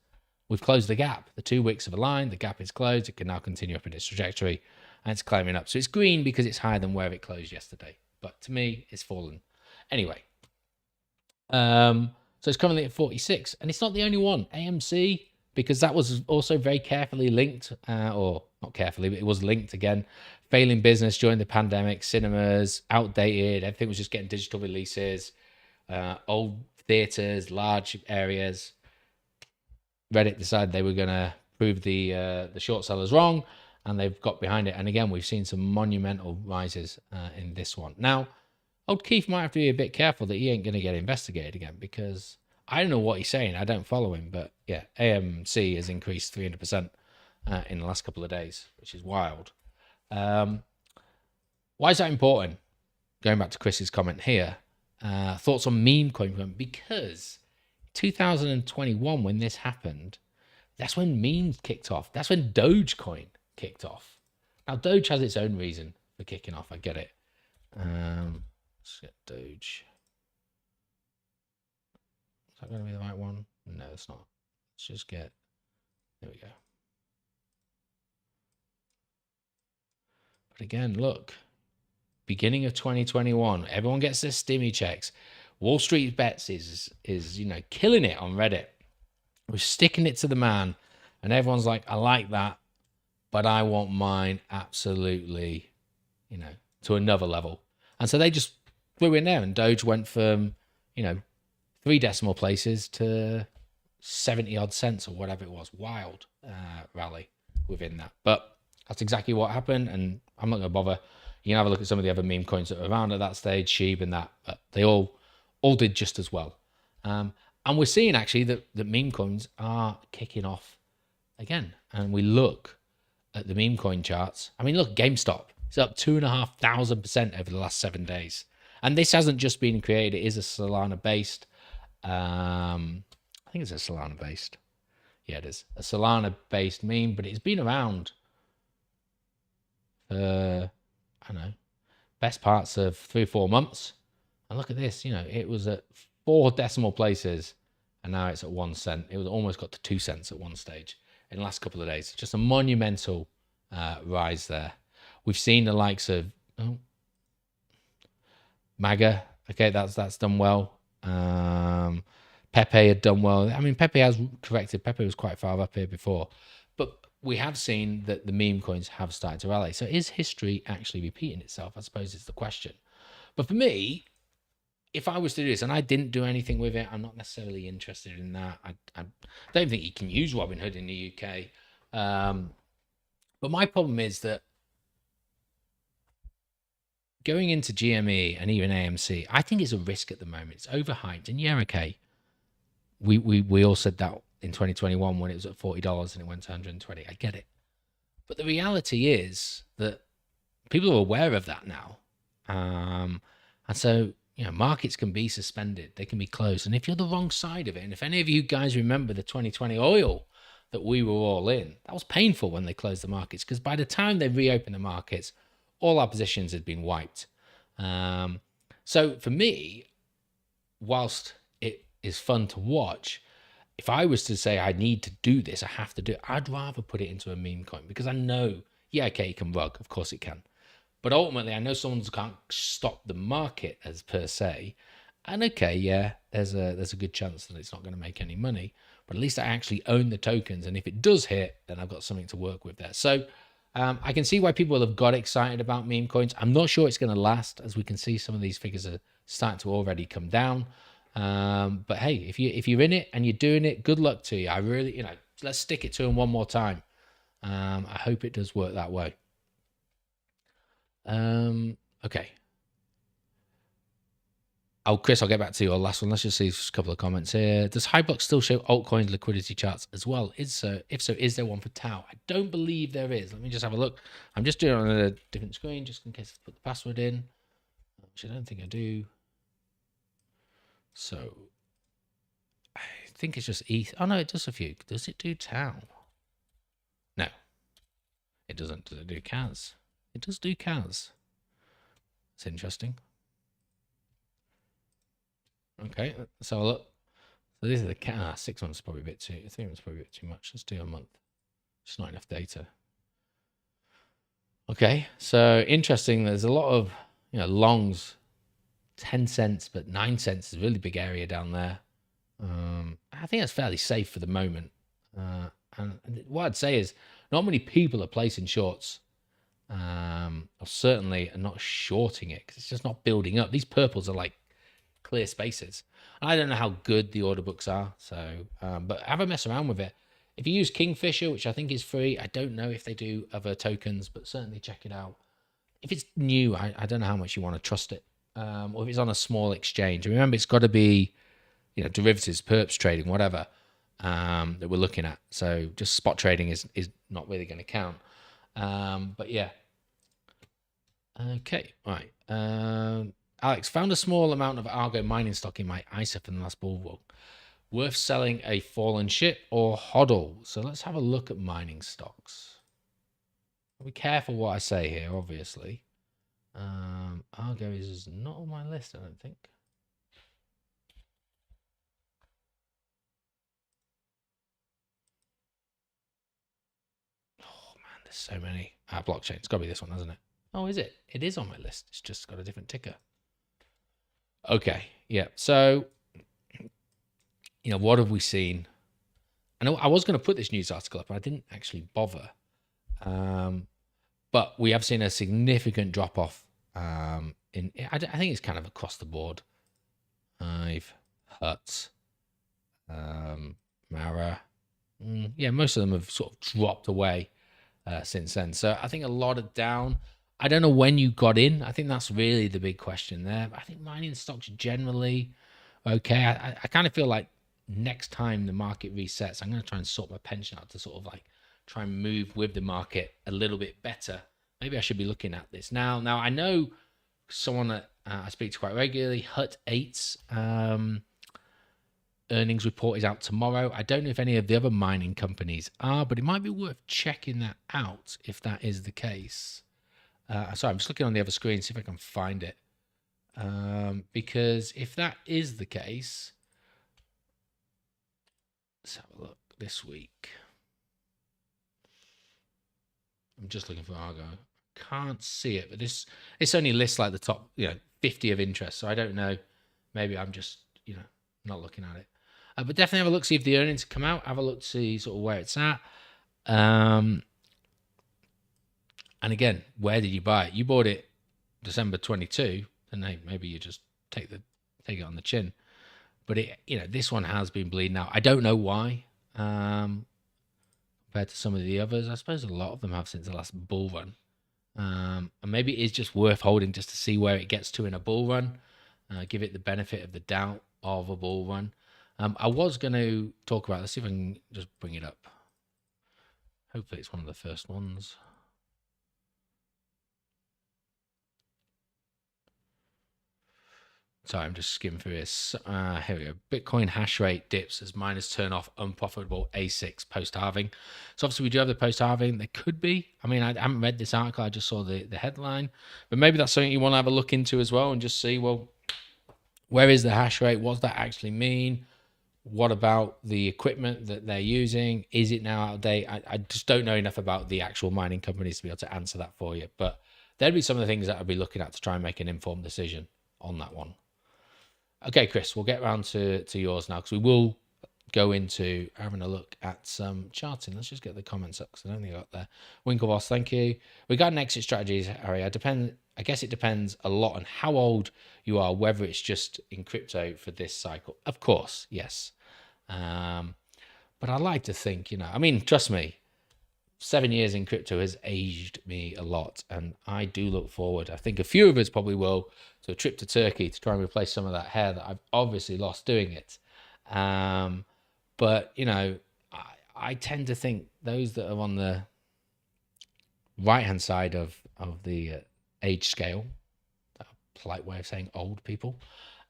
we've closed the gap. The 2 wicks have aligned. The gap is closed. It can now continue up in its trajectory and it's climbing up. So it's green because it's higher than where it closed yesterday. But to me, it's fallen. Anyway, so it's currently at 46 and it's not the only one. AMC, because that was also very carefully linked, or not carefully, but it was linked again. Failing business during the pandemic, cinemas, outdated, everything was just getting digital releases, old theaters, large areas. Reddit decided they were going to prove the short sellers wrong, and they've got behind it. And again, we've seen some monumental rises in this one. Now, old Keith might have to be a bit careful that he ain't going to get investigated again, because I don't know what he's saying. I don't follow him, but yeah, AMC has increased 300% in the last couple of days, which is wild. Why is that important? Going back to Chris's comment here, thoughts on meme coin, because 2021, when this happened, that's when memes kicked off. That's when Dogecoin kicked off. Now, Doge has its own reason for kicking off. I get it. Let's get Doge. Is that going to be the right one? No, it's not. Let's just get. There we go. But again, look. Beginning of 2021, everyone gets their stimmy checks. Wall Street Bets is killing it on Reddit. We're sticking it to the man, and everyone's like, I like that, but I want mine absolutely, to another level. And so they just threw in there, and Doge went from, 3 decimal places to 70 odd cents or whatever it was. Wild rally within that. But that's exactly what happened, and I'm not going to bother. You can have a look at some of the other meme coins that were around at that stage, Sheeb and that, but they all did just as well. And we're seeing actually that meme coins are kicking off again. And we look at the meme coin charts. I mean, look, GameStop is up 2,500% over the last 7 days. And this hasn't just been created. It is a Solana-based. I think it's a Solana-based. Yeah, it is. A Solana-based meme, but it's been around for, I don't know, best parts of 3 or 4 months. And look at this, it was at 4 decimal places, and now it's at 1 cent. It was almost got to 2 cents at one stage in the last couple of days. Just a monumental rise there. We've seen the likes of MAGA. Okay, that's done well. Pepe had done well. I mean, Pepe has corrected. Pepe was quite far up here before. But we have seen that the meme coins have started to rally. So is history actually repeating itself? I suppose is the question. But for me, if I was to do this, and I didn't do anything with it, I'm not necessarily interested in that. I don't think you can use Robinhood in the UK. But my problem is that going into GME and even AMC, I think it's a risk at the moment. It's overhyped. And yeah, okay. We all said that in 2021 when it was at $40 and it went to 120. I get it. But the reality is that people are aware of that now. And so, markets can be suspended. They can be closed. And if you're the wrong side of it, and if any of you guys remember the 2020 oil that we were all in, that was painful when they closed the markets, because by the time they reopened the markets, all our positions had been wiped. So for me, whilst it is fun to watch, if I was to say I need to do this, I have to do it, I'd rather put it into a meme coin, because I know, yeah, okay, it can rug. Of course it can. But ultimately, I know someone can't stop the market as per se. And okay, yeah, there's a good chance that it's not going to make any money. But at least I actually own the tokens. And if it does hit, then I've got something to work with there. So I can see why people have got excited about meme coins. I'm not sure it's going to last. As we can see, some of these figures are starting to already come down. But hey, if you're in it and you're doing it, good luck to you. I really, let's stick it to them one more time. I hope it does work that way. Okay. Oh, Chris, I'll get back to your last one. Let's just see a couple of comments here. Does Hypeblocks still show altcoin liquidity charts as well? If so, is there one for Tau? I don't believe there is. Let me just have a look. I'm just doing it on a different screen just in case I put the password in, which I don't think I do. So I think it's just ETH. Oh no, it does a few. Does it do Tau? No, it doesn't. Does it do CAS? It does do CAS. It's interesting. Okay, so look. So this is the CAS. 6 months is probably a bit too. 3 months is probably a bit too much. Let's do a month. It's not enough data. Okay, so interesting. There's a lot of longs, 10 cents, but 9 cents is a really big area down there. I think that's fairly safe for the moment. And what I'd say is not many people are placing shorts. Or certainly are not shorting it because it's just not building up. These purples are like clear spaces. I don't know how good the order books are, so but have a mess around with it. If you use Kingfisher, which I think is free, I don't know if they do other tokens, but certainly check it out. If it's new, I don't know how much you want to trust it, or if it's on a small exchange. Remember, it's got to be derivatives, perps trading, whatever that we're looking at. So just spot trading is not really going to count. But yeah. Okay, right. Alex, found a small amount of Argo mining stock in my ISA from the last bull run. Worth selling a fallen ship or hodl? So let's have a look at mining stocks. Be careful what I say here, obviously. Argo is not on my list, I don't think. Oh man, there's so many. Blockchain. It's got to be this one, hasn't it? Oh, is it? It is on my list. It's just got a different ticker. Okay, yeah. So, what have we seen? I was going to put this news article up, but I didn't actually bother. But we have seen a significant drop off. I think it's kind of across the board. Hive, Hut, Mara. Yeah, most of them have sort of dropped away since then. So I think a lot of down. I don't know when you got in. I think that's really the big question there. I think mining stocks generally okay. I kind of feel like next time the market resets, I'm going to try and sort my pension out to sort of like try and move with the market a little bit better. Maybe I should be looking at this now. Now I know someone that I speak to quite regularly, Hut 8's earnings report is out tomorrow. I don't know if any of the other mining companies are, but it might be worth checking that out if that is the case. Sorry, I'm just looking on the other screen, see if I can find it. Because if that is the case, let's have a look this week. I'm just looking for Argo. Can't see it, but this only lists like the top 50 of interest, so I don't know. Maybe I'm just not looking at it. But definitely have a look, see if the earnings come out. Have a look, see sort of where it's at. And again, where did you buy it? You bought it December 22, and hey, maybe you just take it on the chin. But this one has been bleeding out. I don't know why. Compared to some of the others, I suppose a lot of them have since the last bull run. And maybe it is just worth holding just to see where it gets to in a bull run. Give it the benefit of the doubt of a bull run. I was going to talk about, let's see if I can just bring it up. Hopefully it's one of the first ones. Sorry, I'm just skimming through this. Here we go. Bitcoin hash rate dips as miners turn off unprofitable ASICs post-halving. So obviously we do have the post-halving. There could be. I mean, I haven't read this article. I just saw the headline. But maybe that's something you want to have a look into as well and just see, well, where is the hash rate? What does that actually mean? What about the equipment that they're using? Is it now out of date? I just don't know enough about the actual mining companies to be able to answer that for you. But there'd be some of the things that I'd be looking at to try and make an informed decision on that one. Okay, Chris, we'll get around to yours now because we will go into having a look at some charting. Let's just get the comments up because I don't think I got there. Winklevoss, thank you. Regarding exit strategies, Harry, I guess it depends a lot on how old you are, whether it's just in crypto for this cycle. Of course, yes. But I like to think, I mean, trust me, 7 years in crypto has aged me a lot, and I do look forward. I think a few of us probably will to a trip to Turkey to try and replace some of that hair that I've obviously lost doing it. But I tend to think those that are on the right-hand side of the age scale, a polite way of saying old people,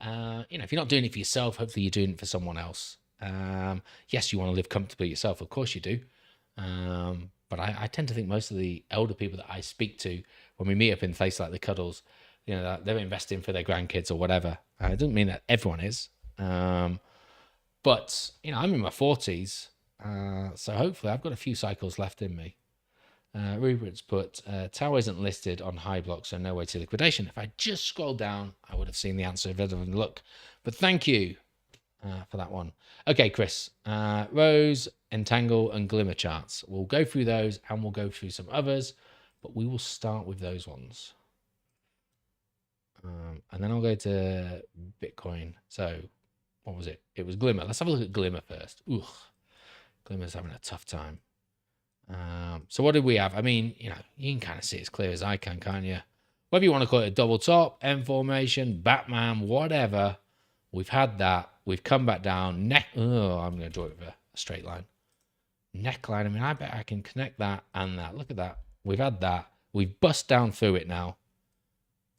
if you're not doing it for yourself, hopefully you're doing it for someone else. Yes, you want to live comfortably yourself, of course you do. But I tend to think most of the elder people that I speak to when we meet up in places like the Cuddles, they're investing for their grandkids or whatever. It doesn't mean that everyone is. But, I'm in my 40s, so hopefully I've got a few cycles left in me. Rupert's put, Tau isn't listed on high blocks, so no way to liquidation. If I just scrolled down, I would have seen the answer rather than look. But thank you for that one. Okay, Chris. Rose, Entangle, and Glimmer charts. We'll go through those and we'll go through some others, but we will start with those ones. And then I'll go to Bitcoin. So, what was it? It was Glimmer. Let's have a look at Glimmer first. Ugh, Glimmer's having a tough time. So what did we have? I mean, you can kind of see it as clear as I can, can't you? Whether you want to call it a double top, M formation, Batman, whatever. We've had that. We've come back down. Oh, I'm going to draw it with a straight line. Neckline. I mean, I bet I can connect that and that. Look at that. We've had that. We've bust down through it now.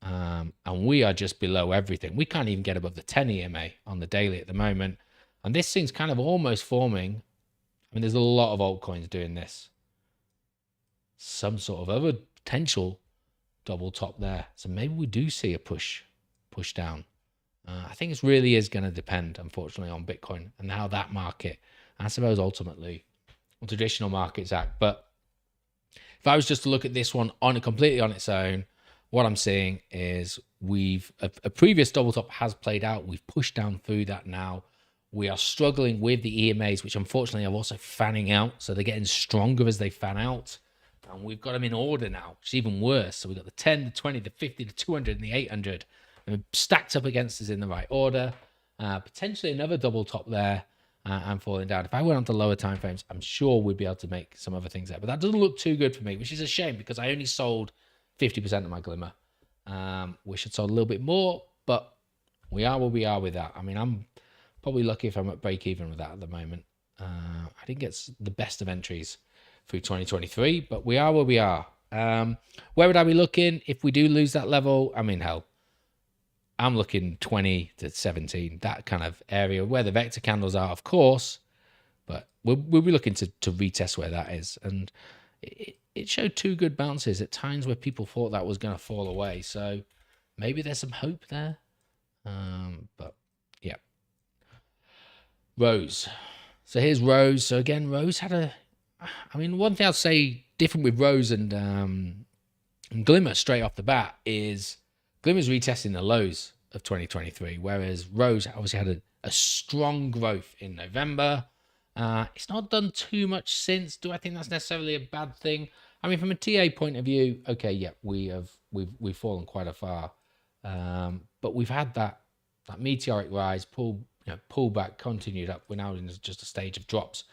And we are just below everything. We can't even get above the 10 EMA on the daily at the moment. And this thing's kind of almost forming. I mean, there's a lot of altcoins doing this. some sort of other potential double top there. So maybe we do see a push down. I think it really is going to depend, unfortunately, on Bitcoin and how that market, I suppose, ultimately, traditional markets act. But if I was just to look at this one completely on its own, what I'm seeing is a previous double top has played out. We've pushed down through that now. We are struggling with the EMAs, which unfortunately are also fanning out. So they're getting stronger as they fan out. And we've got them in order now, which is even worse. So we've got the 10, the 20, the 50, the 200, and the 800. And stacked up against us in the right order. Potentially another double top there and falling down. If I went on to lower time frames, I'm sure we'd be able to make some other things there. But that doesn't look too good for me, which is a shame because I only sold 50% of my glimmer. Wish I'd sold a little bit more, but we are where we are with that. I mean, I'm probably lucky if I'm at break even with that at the moment. I didn't get the best of entries through 2023, but we are where we are. Where would I be looking if we do lose that level? I mean, hell, I'm looking 20 to 17, that kind of area where the vector candles are, of course, but we'll be looking to retest where that is. And it showed two good bounces at times where people thought that was going to fall away. So maybe there's some hope there. But yeah. Rose. So here's Rose. So again, Rose had one thing I'll say different with Rose and Glimmer straight off the bat is Glimmer's retesting the lows of 2023, whereas Rose obviously had a strong growth in November. It's not done too much since. Do I think that's necessarily a bad thing? I mean, from a TA point of view, okay, yeah, we've fallen quite a far, but we've had that meteoric rise, pull back, continued up. We're now in just a stage of drops.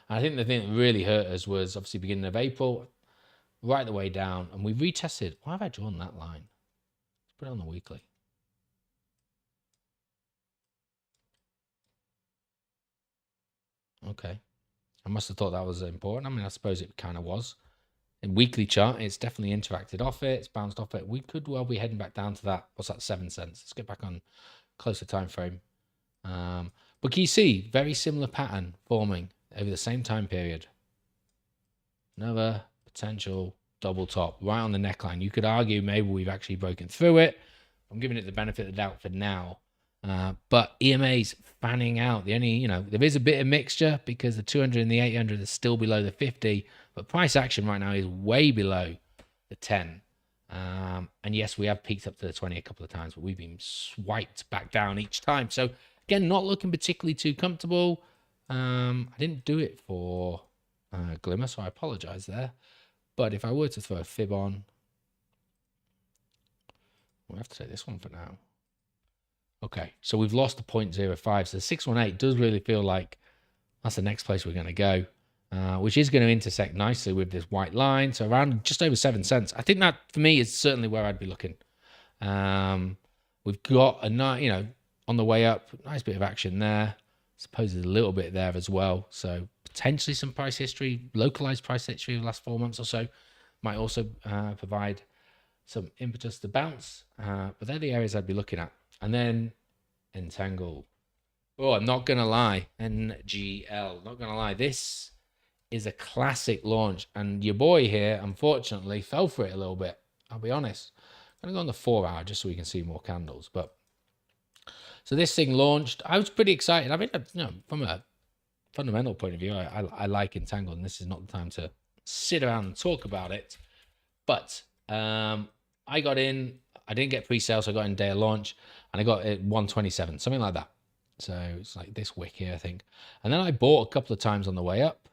And I think the thing that really hurt us was obviously beginning of April, right the way down, and we retested. Why have I drawn that line? Let's put it on the weekly. Okay. I must have thought that was important. I mean, I suppose it kind of was. In weekly chart, it's definitely interacted off it. It's bounced off it. We could well be heading back down to that. What's that, 7 cents? Let's get back on closer time frame. But can you see, very similar pattern forming over the same time period. Another potential double top right on the neckline. You could argue maybe we've actually broken through it. I'm giving it the benefit of the doubt for now. But EMA's fanning out. The only, there is a bit of mixture because the 200 and the 800 are still below the 50, but price action right now is way below the 10. And yes, we have peaked up to the 20 a couple of times, but we've been swiped back down each time. So again, not looking particularly too comfortable. I didn't do it for Glimmer, so I apologize there. But if I were to throw a fib on, we'll have to take this one for now. Okay, so we've lost the 0.05. So the 618 does really feel like that's the next place we're going to go, which is going to intersect nicely with this white line. So around just over 7 cents. I think that for me is certainly where I'd be looking. We've got a nice, on the way up, nice bit of action there. I suppose there's a little bit there as well. So potentially some price history, localized price history of the last 4 months or so might also provide some impetus to bounce. But they're the areas I'd be looking at. And then Entangle. Oh, I'm not going to lie. NGL. Not going to lie. This is a classic launch. And your boy here, unfortunately, fell for it a little bit. I'll be honest. I'm going to go on the 4 hour just so we can see more candles. But so this thing launched. I was pretty excited. I mean, from a fundamental point of view, I like Entangle. And this is not the time to sit around and talk about it. But I got in. I didn't get pre-sale, so I got in day of launch, and I got it 127, something like that. So it's like this wick here, I think. And then I bought a couple of times on the way up.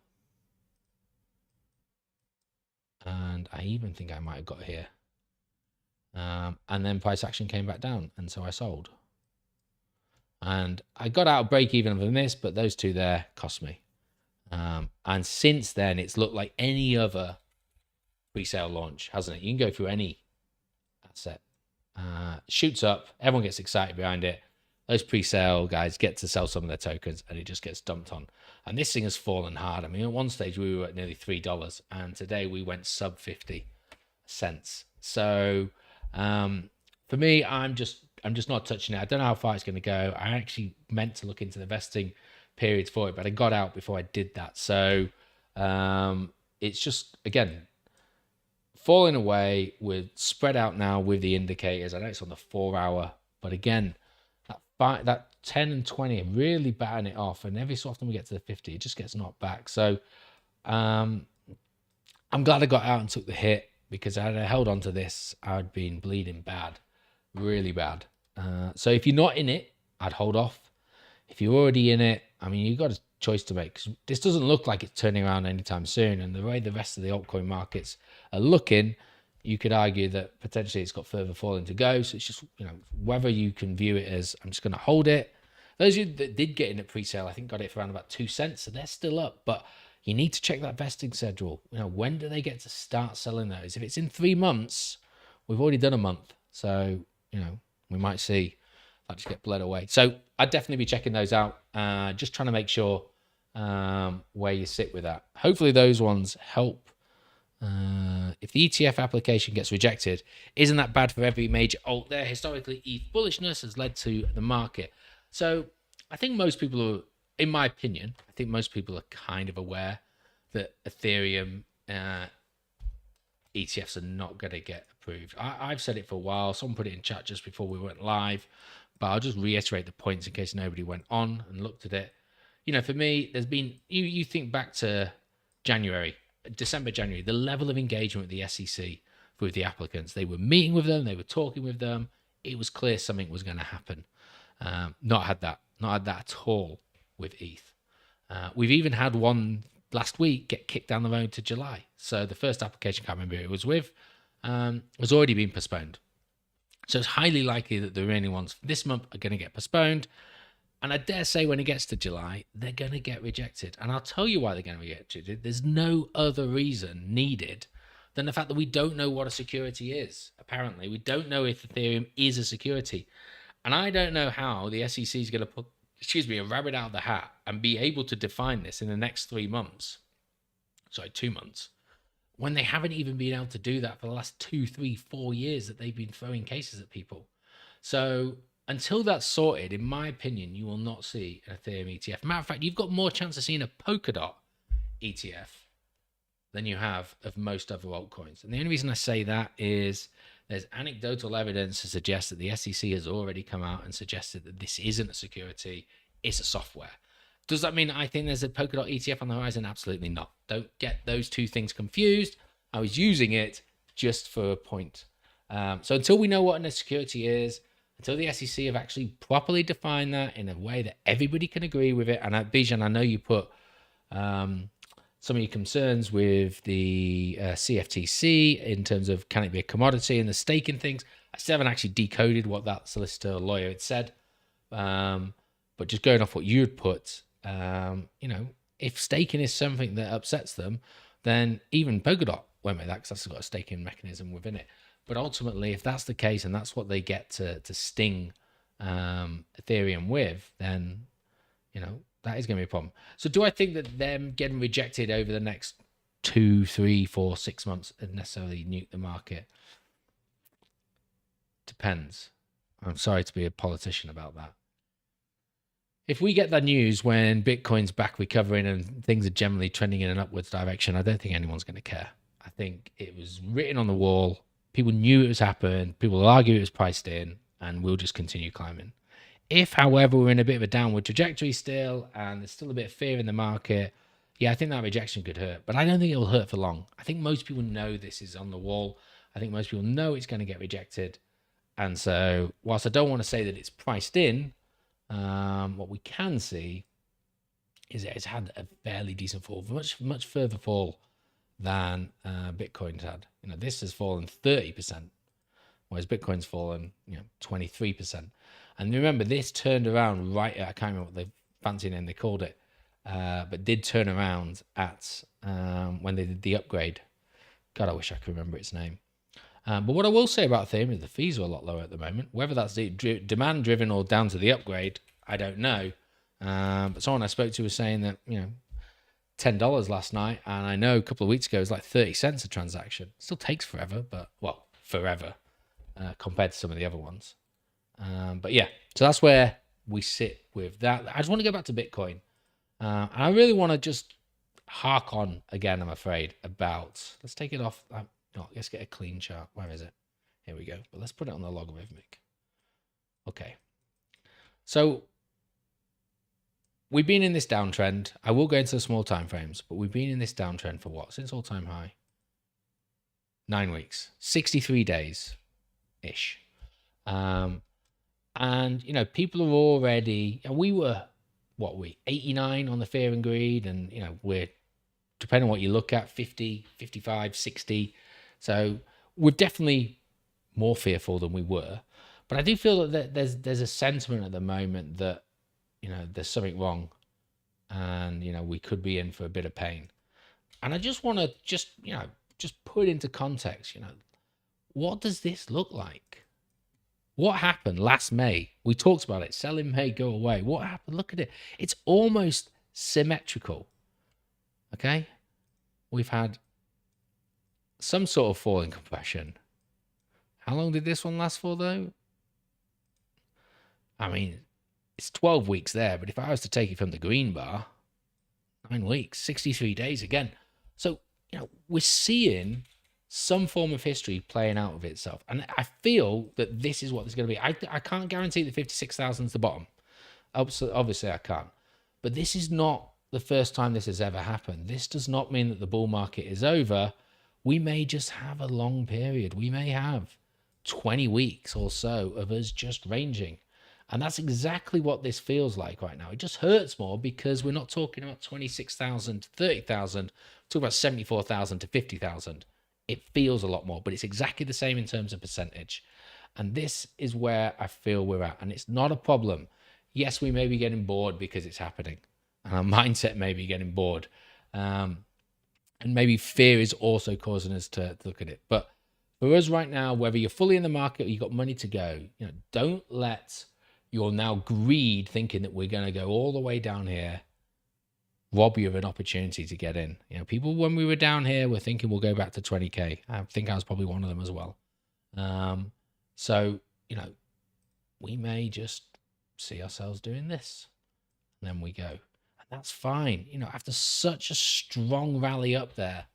And I even think I might have got here. And then price action came back down, and so I sold. And I got out of break even from this, but those two there cost me. And since then, it's looked like any other pre-sale launch, hasn't it? You can go through any asset. Shoots up, everyone gets excited behind it. Those pre-sale guys get to sell some of their tokens, and it just gets dumped on. And this thing has fallen hard. I mean, at one stage we were at nearly $3, and today we went sub 50 cents. So for me, I'm just not touching it. I don't know how far it's going to go. I actually meant to look into the vesting periods for it, but I got out before I did that. So it's just, again, falling away. We're spread out now with the indicators. I know it's on the 4 hour, but again, that 10 and 20 are really batting it off. And every so often we get to the 50, it just gets knocked back. So I'm glad I got out and took the hit, because had I held on to this, I'd been bleeding bad, really bad. So if you're not in it, I'd hold off. If you're already in it, I mean, you've got a choice to make. This doesn't look like it's turning around anytime soon. And the way the rest of the altcoin markets are looking, you could argue that potentially it's got further falling to go. So it's just, whether you can view it as, I'm just going to hold it. Those of you that did get in at pre-sale, I think got it for around about 2 cents. So they're still up. But you need to check that vesting schedule. When do they get to start selling those? If it's in 3 months, we've already done a month. So, we might see that just get bled away. So I'd definitely be checking those out. Just trying to make sure where you sit with that. Hopefully those ones help. If the ETF application gets rejected, isn't that bad for every major alt there? Historically, ETH bullishness has led to the market. So I think most people are, in my opinion, I think most people are kind of aware that Ethereum ETFs are not going to get approved. I've said it for a while. Someone put it in chat just before we went live, but I'll just reiterate the points in case nobody went on and looked at it. For me, there's been, you think back to December, January, the level of engagement with the SEC with the applicants. They were meeting with them, they were talking with them. It was clear something was going to happen. Not had that at all with ETH. We've even had one last week get kicked down the road to July. So the first application, can't remember who it was with, has already been postponed. So it's highly likely that the remaining ones this month are going to get postponed. And I dare say when it gets to July, they're going to get rejected. And I'll tell you why they're going to get rejected. There's no other reason needed than the fact that we don't know what a security is. Apparently, we don't know if Ethereum is a security. And I don't know how the SEC is going to put, a rabbit out of the hat and be able to define this in the next 2 months, when they haven't even been able to do that for the last 2, 3, 4 years that they've been throwing cases at people. So until that's sorted, in my opinion, you will not see an Ethereum ETF. Matter of fact, you've got more chance of seeing a Polkadot ETF than you have of most other altcoins. And the only reason I say that is there's anecdotal evidence to suggest that the SEC has already come out and suggested that this isn't a security, it's a software. Does that mean I think there's a Polkadot ETF on the horizon? Absolutely not. Don't get those two things confused. I was using it just for a point. So until we know what a security is, until the SEC have actually properly defined that in a way that everybody can agree with it, and Bijan, I know you put some of your concerns with the CFTC in terms of can it be a commodity and the staking things. I still haven't actually decoded what that solicitor or lawyer had said. But just going off what you had put, if staking is something that upsets them, then even Polkadot won't make that because that's got a staking mechanism within it. But ultimately, if that's the case and that's what they get to sting Ethereum with, then, that is going to be a problem. So do I think that them getting rejected over the next 2, 3, 4, 6 months would necessarily nuke the market? Depends. I'm sorry to be a politician about that. If we get that news when Bitcoin's back recovering and things are generally trending in an upwards direction, I don't think anyone's going to care. I think it was written on the wall. People knew it was happening. People will argue it was priced in, and we'll just continue climbing. If, however, we're in a bit of a downward trajectory still, and there's still a bit of fear in the market, I think that rejection could hurt. But I don't think it will hurt for long. I think most people know this is on the wall. I think most people know it's going to get rejected. And so, whilst I don't want to say that it's priced in, what we can see is that it's had a fairly decent fall, much further fall than Bitcoin's had. This has fallen 30%, whereas Bitcoin's fallen 23%. And remember, this turned around right at, I can't remember what the fancy name they called it, but did turn around at when they did the upgrade. God, I wish I could remember its name. But what I will say about Ethereum is the fees are a lot lower at the moment. Whether that's demand driven or down to the upgrade, I don't know. But someone I spoke to was saying that, $10 last night, and I know a couple of weeks ago it was like 30 cents a transaction. Still takes forever, but forever compared to some of the other ones. But yeah, so that's where we sit with that. I just want to go back to Bitcoin. And I really want to just hark on again, I'm afraid, about, let's take it off. know, let's get a clean chart. Where is it? Here we go. But let's put it on the logarithmic. Okay. So we've been in this downtrend. I will go into the small time frames, but we've been in this downtrend for what? Since all-time high? 9 weeks, 63 days ish. And, you know, people are already, and we were, 89 on the fear and greed. And, you know, we're, depending on what you look at, 50, 55, 60. So we're definitely more fearful than we were. But I do feel that there's a sentiment at the moment that, you know, there's something wrong and, you know, we could be in for a bit of pain. And I just want to just put into context, you know, what does this look like? What happened last May? We talked about it. Sell in May, go away. What happened? Look at it. It's almost symmetrical. Okay? We've had some sort of falling compression. How long did this one last for, though? I mean, it's 12 weeks there, but if I was to take it from the green bar, 9 weeks, 63 days again. So, you know, we're seeing some form of history playing out of itself. And I feel that this is what there's going to be. I can't guarantee that 56,000 is the bottom. Obviously, I can't. But this is not the first time this has ever happened. This does not mean that the bull market is over. We may just have a long period. We may have 20 weeks or so of us just ranging. And that's exactly what this feels like right now. It just hurts more because we're not talking about 26,000 to 30,000. We're talking about 74,000 to 50,000. It feels a lot more, but it's exactly the same in terms of percentage. And this is where I feel we're at. And it's not a problem. Yes, we may be getting bored because it's happening. And our mindset may be getting bored. And maybe fear is also causing us to look at it. But for us right now, whether you're fully in the market or you've got money to go, you know, don't let your now greed thinking that we're going to go all the way down here rob you of an opportunity to get in. You know, people when we were down here were thinking we'll go back to 20k. I think I was probably one of them as well. So, you know, we may just see ourselves doing this and then we go. And that's fine. You know, after such a strong rally up there,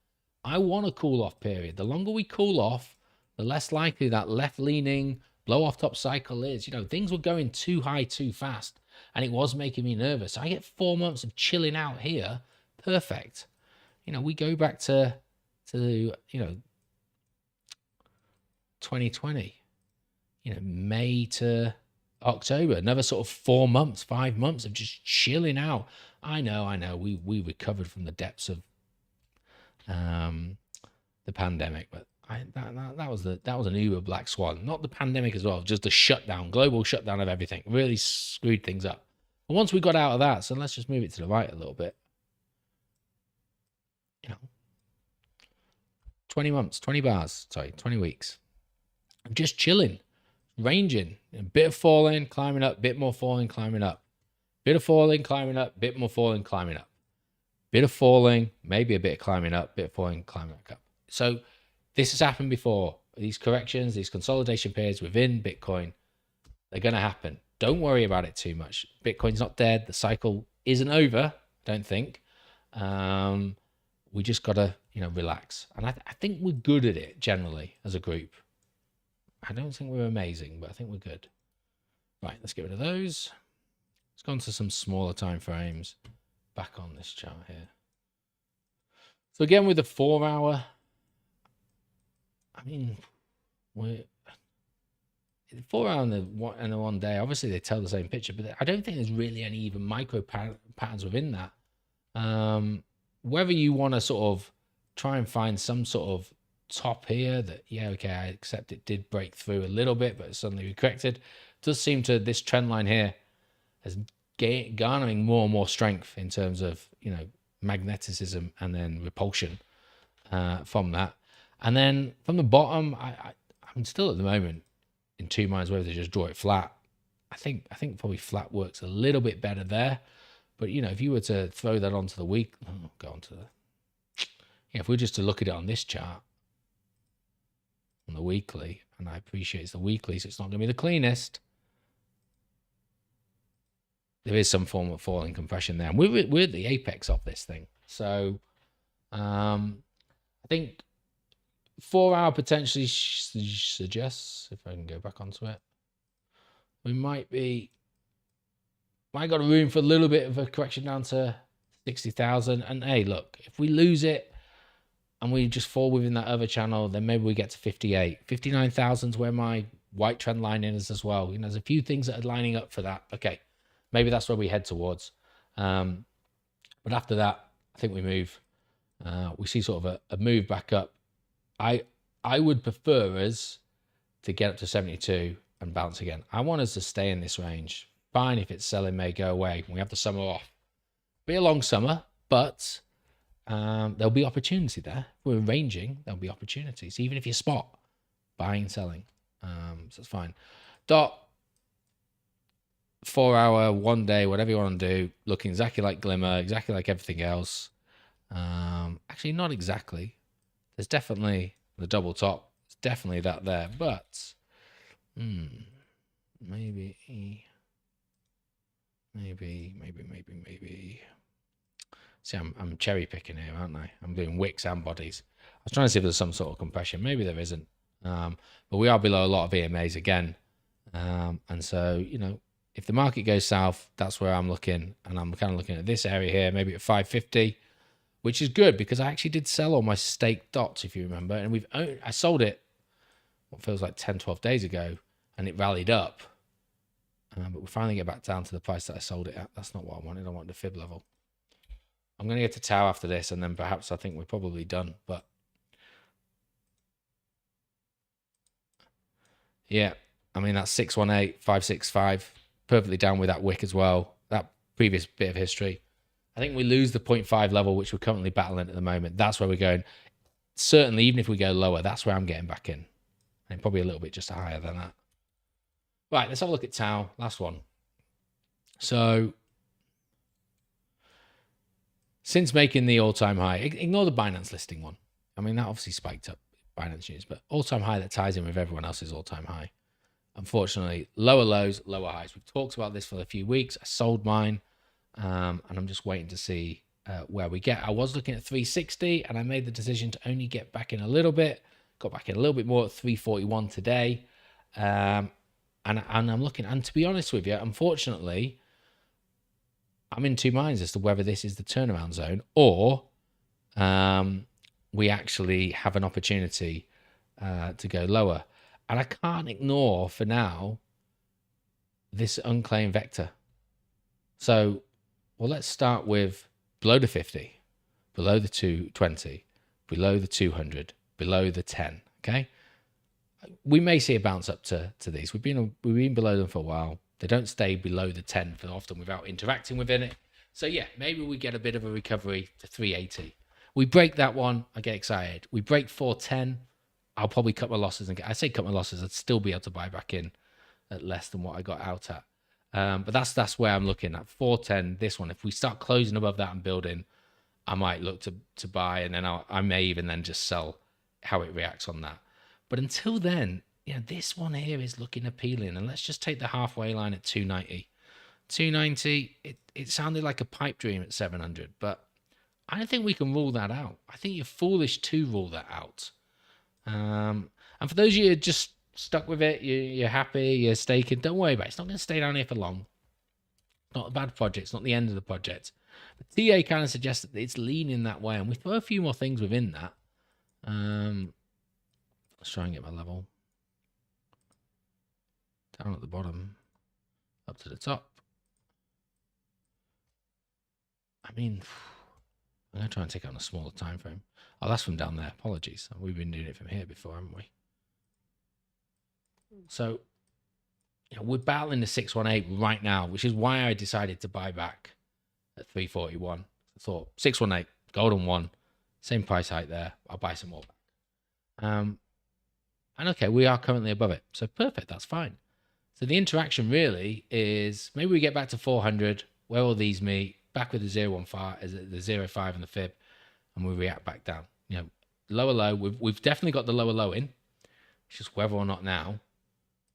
I want a cool off period. The longer we cool off, the less likely that left leaning blow off top cycle is. You know, things were going too high too fast and it was making me nervous. I get 4 months of chilling out here. Perfect. You know, we go back to you know, 2020, you know, May to October, another sort of 4 months, 5 months of just chilling out. I know. We recovered from the depths of the pandemic, but that was an uber black swan. Not the pandemic as well, just the shutdown, global shutdown of everything. Really screwed things up. And once we got out of that, so let's just move it to the right a little bit. You know, 20 weeks. I'm just chilling, ranging, a bit of falling, climbing up, bit more falling, climbing up, bit of falling, climbing up, bit more falling, climbing up, bit of falling, maybe a bit of climbing up, bit of falling, climbing back up. So this has happened before. These corrections, these consolidation periods within Bitcoin, they're going to happen. Don't worry about it too much. Bitcoin's not dead. The cycle isn't over, don't think. We just got to, you know, relax. And I think we're good at it generally as a group. I don't think we're amazing, but I think we're good. Right, let's get rid of those. Let's go on to some smaller time frames. Back on this chart here. So again, with the 4 hour, I mean, we're 4 hour and the 1 day. Obviously, they tell the same picture, but I don't think there's really any even micro patterns within that. Whether you want to sort of try and find some sort of top here that, yeah, okay, I accept it did break through a little bit, but suddenly we corrected. It does seem to, this trend line here is garnering more and more strength in terms of, you know, magneticism and then repulsion from that. And then from the bottom, I'm still at the moment in two minds whether to just draw it flat. I think probably flat works a little bit better there. But, you know, if you were to throw that onto the week, if we were just to look at it on this chart, on the weekly, and I appreciate it's the weekly, so it's not going to be the cleanest. There is some form of falling compression there. And we're at the apex of this thing. So I think 4-hour potentially suggests, if I can go back onto it, we might got a room for a little bit of a correction down to 60,000. And hey, look, if we lose it and we just fall within that other channel, then maybe we get to 58. 59,000 is where my white trend line is as well. There's a few things that are lining up for that. Okay, maybe that's where we head towards. But after that, I think we move. We see sort of a move back up. I would prefer us to get up to 72 and bounce again. I want us to stay in this range. Fine if it's selling may go away. We have the summer off. Be a long summer, but there'll be opportunity there. If we're ranging, there'll be opportunities, even if you spot buying, selling. So that's fine. Dot, 4-hour, 1 day, whatever you want to do, looking exactly like Glimmer, exactly like everything else. Actually, not exactly. There's definitely the double top. It's definitely that there, but maybe. See, I'm cherry picking here, aren't I? I'm doing wicks and bodies. I was trying to see if there's some sort of compression. Maybe there isn't. But we are below a lot of EMAs again. And so, if the market goes south, that's where I'm looking. And I'm kind of looking at this area here, maybe at 550, which is good because I actually did sell all my stake dots, if you remember. And I sold it, what feels like 10, 12 days ago, and it rallied up. But we finally get back down to the price that I sold it at. That's not what I wanted. I wanted the fib level. I'm going to get to Tau after this, and then perhaps I think we're probably done. But yeah, I mean, that's 618, 565. Perfectly down with that wick as well. That previous bit of history. I think we lose the 0.5 level, which we're currently battling at the moment. That's where we're going. Certainly, even if we go lower, that's where I'm getting back in. And probably a little bit just higher than that. Right, let's have a look at Tau. Last one. So, since making the all-time high, ignore the Binance listing one. I mean, that obviously spiked up Binance news, but all-time high that ties in with everyone else's all-time high. Unfortunately, lower lows, lower highs. We've talked about this for a few weeks. I sold mine, and I'm just waiting to see where we get. I was looking at 360, and I made the decision to only get back in a little bit. Got back in a little bit more at 341 today. And I'm looking, and to be honest with you, unfortunately, I'm in two minds as to whether this is the turnaround zone or we actually have an opportunity to go lower. And I can't ignore, for now, this unclaimed vector. So, well, let's start with below the 50, below the 220, below the 200, below the 10, okay? We may see a bounce up to these. We've been below them for a while. They don't stay below the 10 for often without interacting within it. So yeah, maybe we get a bit of a recovery to 380. We break that one, I get excited. We break 410, I'll probably cut my losses and I say cut my losses, I'd still be able to buy back in at less than what I got out at. But that's where I'm looking at 410. This one, if we start closing above that and building, I might look to buy, and then I may even then just sell how it reacts on that. But until then, this one here is looking appealing. And let's just take the halfway line at 290. 290, it sounded like a pipe dream at 700, but I don't think we can rule that out. I think you're foolish to rule that out. And for those of you who are just stuck with it, you're happy, you're staking, don't worry about it. It's not going to stay down here for long. Not a bad project. It's not the end of the project. But TA kind of suggests that it's leaning that way, and we throw a few more things within that. Let's try and get my level. Down at the bottom, up to the top. I mean, I'm going to try and take it on a smaller time frame. Oh, that's from down there. Apologies. We've been doing it from here before, haven't we? So, we're battling the 618 right now, which is why I decided to buy back at 341. I thought 618, golden one, same price hike there. I'll buy some more. And okay, we are currently above it. So perfect, that's fine. So the interaction really is maybe we get back to 400. Where will these meet? Back with the 0.15, the 0.5 and the fib, and we react back down. Lower low. We've definitely got the lower low in. It's just whether or not now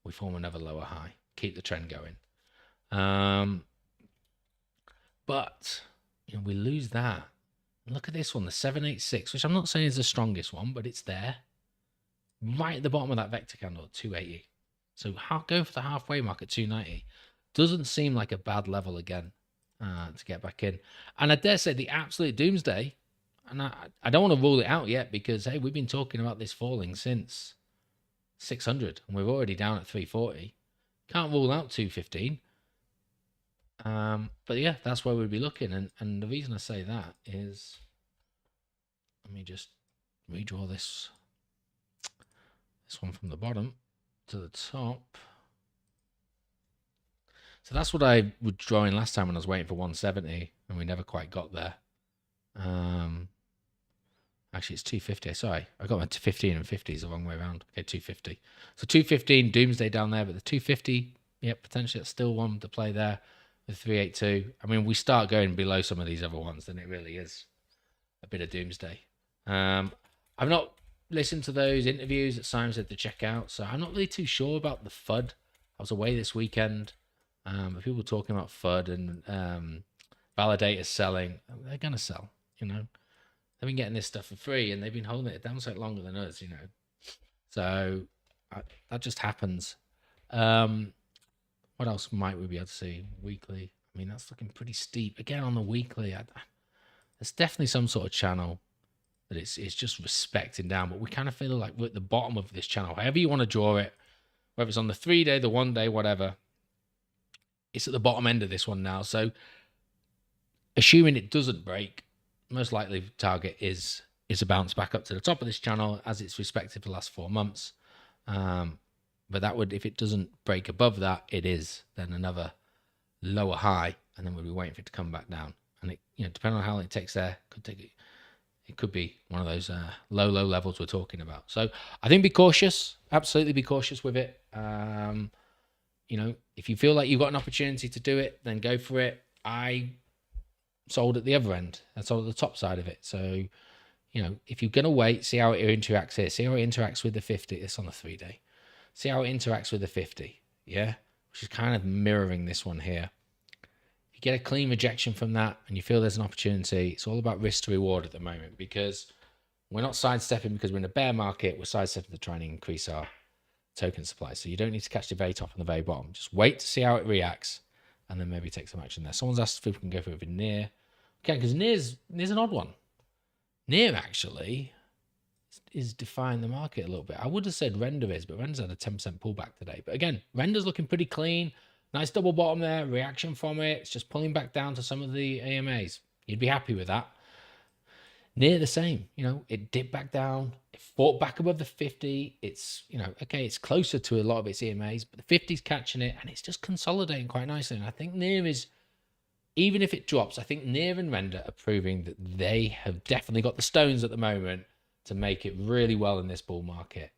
we form another lower high. Keep the trend going. But we lose that. And look at this one, the 786, which I'm not saying is the strongest one, but it's there. right at the bottom of that vector candle at 280. So going for the halfway mark at 290 doesn't seem like a bad level again to get back in. And I dare say the absolute doomsday, and I don't want to rule it out yet because, hey, we've been talking about this falling since 600 and we're already down at 340. Can't rule out 215. But yeah, that's where we'd be looking. And the reason I say that is, let me just redraw this one from the bottom to the top. So that's what I was drawing last time when I was waiting for 170 and we never quite got there. Actually, it's 250. Sorry, I got my 15 and 50s the wrong way around. Okay, 250. So 215, doomsday down there, but the 250, yeah, potentially it's still one to play there with 382. I mean, we start going below some of these other ones, then it really is a bit of doomsday. I've not listened to those interviews that Simon said to check out, so I'm not really too sure about the FUD. I was away this weekend. But people talking about FUD and validators selling, they're going to sell, you know. They've been getting this stuff for free and they've been holding it down so longer than us, you know. So that just happens. What else might we be able to see? Weekly. I mean, that's looking pretty steep. Again, on the weekly, there's definitely some sort of channel that it's just respecting down, but we kind of feel like we're at the bottom of this channel. However you want to draw it, whether it's on the 3-day, the 1-day, whatever, it's at the bottom end of this one now. So assuming it doesn't break, most likely the target is a bounce back up to the top of this channel as it's respected for the last 4 months. But that would, if it doesn't break above that, it is then another lower high, and then we'll be waiting for it to come back down. And it, you know, depending on how long it takes there, it could be one of those low levels we're talking about. So I think be cautious, absolutely be cautious with it. You know, if you feel like you've got an opportunity to do it, then go for it. I sold at the other end. I sold at the top side of it. So, you know, if you're going to wait, see how it interacts here. See how it interacts with the 50. It's on the 3-day. See how it interacts with the 50. Yeah. Which is kind of mirroring this one here. If you get a clean rejection from that and you feel there's an opportunity, it's all about risk to reward at the moment because we're not sidestepping because we're in a bear market. We're sidestepping to try and increase our token supply. So you don't need to catch the very top and the very bottom. Just wait to see how it reacts and then maybe take some action there. Someone's asked if we can go for it with near. Okay, because near's an odd one. Near actually is defying the market a little bit. I would have said render is, but render's had a 10% pullback today. But again, render's looking pretty clean. Nice double bottom there, reaction from it. It's just pulling back down to some of the AMAs. You'd be happy with that. Near the same, you know, it dipped back down. It fought back above the 50. It's, you know, okay, it's closer to a lot of its EMAs, but the 50's catching it and it's just consolidating quite nicely. And I think near is, even if it drops, I think near and render are proving that they have definitely got the stones at the moment to make it really well in this bull market.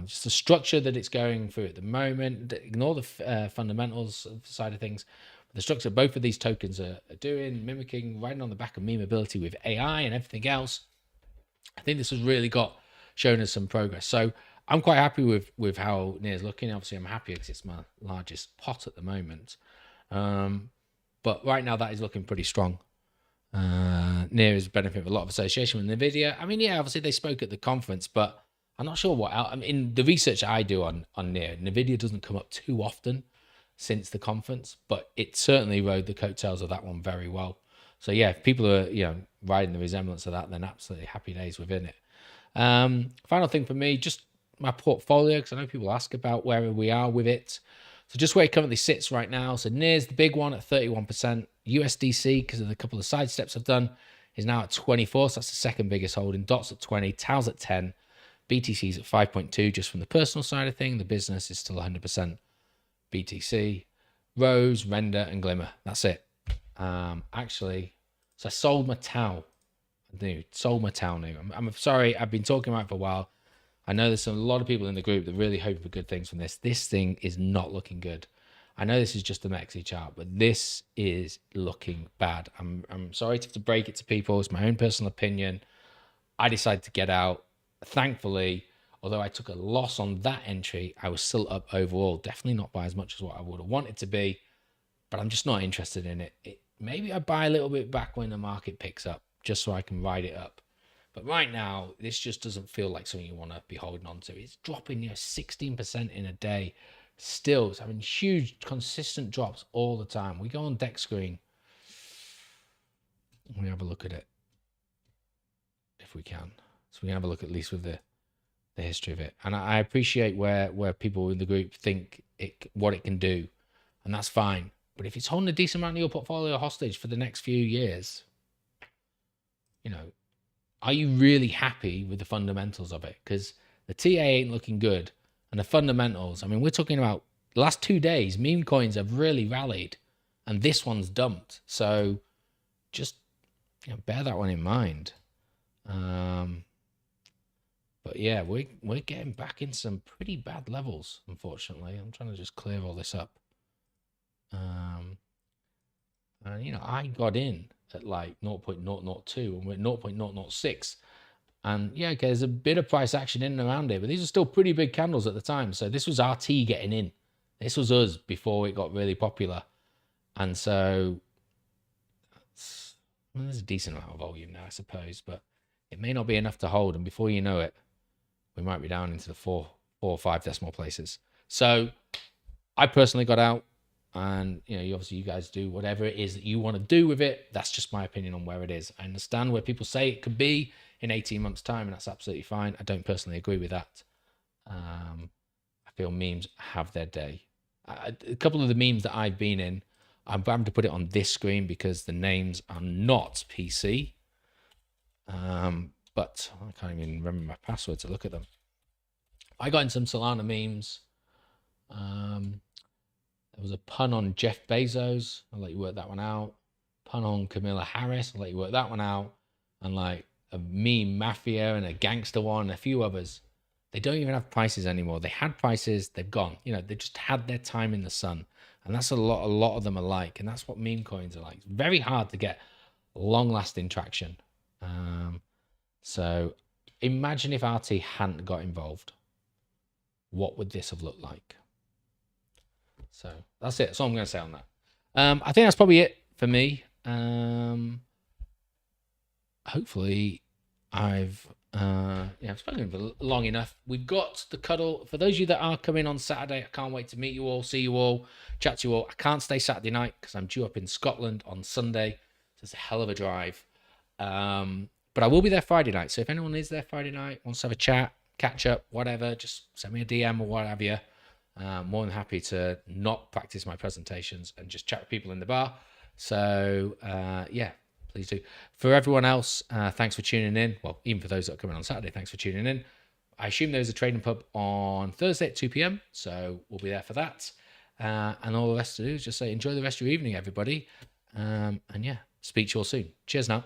Just the structure that it's going through at the moment, ignore the fundamentals side of things. The structure both of these tokens are doing, mimicking, riding on the back of memeability with AI and everything else. I think this has really shown us some progress. So I'm quite happy with how Near's looking. Obviously, I'm happy because it's my largest pot at the moment. But right now, that is looking pretty strong. Near is benefiting from a lot of association with NVIDIA. I mean, yeah, obviously they spoke at the conference, but I'm not sure what else. I mean, the research I do on Near, NVIDIA doesn't come up too often since the conference, but it certainly rode the coattails of that one very well. So yeah, if people are, you know, riding the resemblance of that, then absolutely happy days within it. Final thing for me, just my portfolio, because I know people ask about where we are with it. So just where it currently sits right now. So Near's the big one at 31%. USDC, because of the couple of side steps I've done, is now at 24. So that's the second biggest holding. DOT's at 20. TAO's at 10. BTC's at 5.2 just from the personal side of thing. The business is still 100% BTC. Rose, Render, and Glimmer. That's it. Actually, so I sold my TAO. Sold my TAO new. I'm sorry, I've been talking about it for a while. I know there's a lot of people in the group that really hope for good things from this. This thing is not looking good. I know this is just the Mexi chart, but this is looking bad. I'm sorry to have to break it to people. It's my own personal opinion. I decided to get out. Thankfully, although I took a loss on that entry, I was still up overall. Definitely not by as much as what I would have wanted to be, but I'm just not interested in it. Maybe I buy a little bit back when the market picks up, just so I can ride it up. But right now, this just doesn't feel like something you want to be holding on to. It's dropping, 16% in a day. Still, it's having huge, consistent drops all the time. We go on deck screen. We have a look at it if we can. So we can have a look at least with the history of it. And I appreciate where people in the group think what it can do, and that's fine. But if it's holding a decent amount of your portfolio hostage for the next few years, are you really happy with the fundamentals of it? Because the TA ain't looking good, and the fundamentals, I mean, we're talking about the last 2 days, meme coins have really rallied, and this one's dumped. So just bear that one in mind. But yeah, we're getting back in some pretty bad levels, unfortunately. I'm trying to just clear all this up. And I got in at like 0.002 and we're at 0.006. And yeah, okay, there's a bit of price action in and around it, but these are still pretty big candles at the time. So this was RT getting in. This was us before it got really popular. And so there's a decent amount of volume now, I suppose, but it may not be enough to hold. And before you know it, we might be down into the 4 or 5 decimal places. So I personally got out, and obviously you guys do whatever it is that you want to do with it. That's just my opinion on where it is. I understand where people say it could be in 18 months time, and that's absolutely fine. I don't personally agree with that. I feel memes have their day. A couple of the memes that I've been in, I'm having to put it on this screen because the names are not PC. But I can't even remember my password to look at them. I got in some Solana memes. There was a pun on Jeff Bezos. I'll let you work that one out. Pun on Camilla Harris. I'll let you work that one out. And like a meme mafia and a gangster one, and a few others. They don't even have prices anymore. They had prices, they've gone. They just had their time in the sun. And that's a lot of them are like. And that's what meme coins are like. It's very hard to get long-lasting traction. So imagine if RT hadn't got involved. What would this have looked like? So that's it. That's all I'm going to say on that. I think that's probably it for me. Hopefully I've spoken for long enough. We've got the cuddle. For those of you that are coming on Saturday, I can't wait to meet you all, see you all, chat to you all. I can't stay Saturday night because I'm due up in Scotland on Sunday. So it's a hell of a drive. But I will be there Friday night. So if anyone is there Friday night, wants to have a chat, catch up, whatever, just send me a DM or what have you. More than happy to not practice my presentations and just chat with people in the bar. So yeah, please do. For everyone else, thanks for tuning in. Well, even for those that are coming on Saturday, thanks for tuning in. I assume there's a trading pub on Thursday at 2 p.m. So we'll be there for that. And all the rest to do is just say enjoy the rest of your evening, everybody. And yeah, speak to you all soon. Cheers now.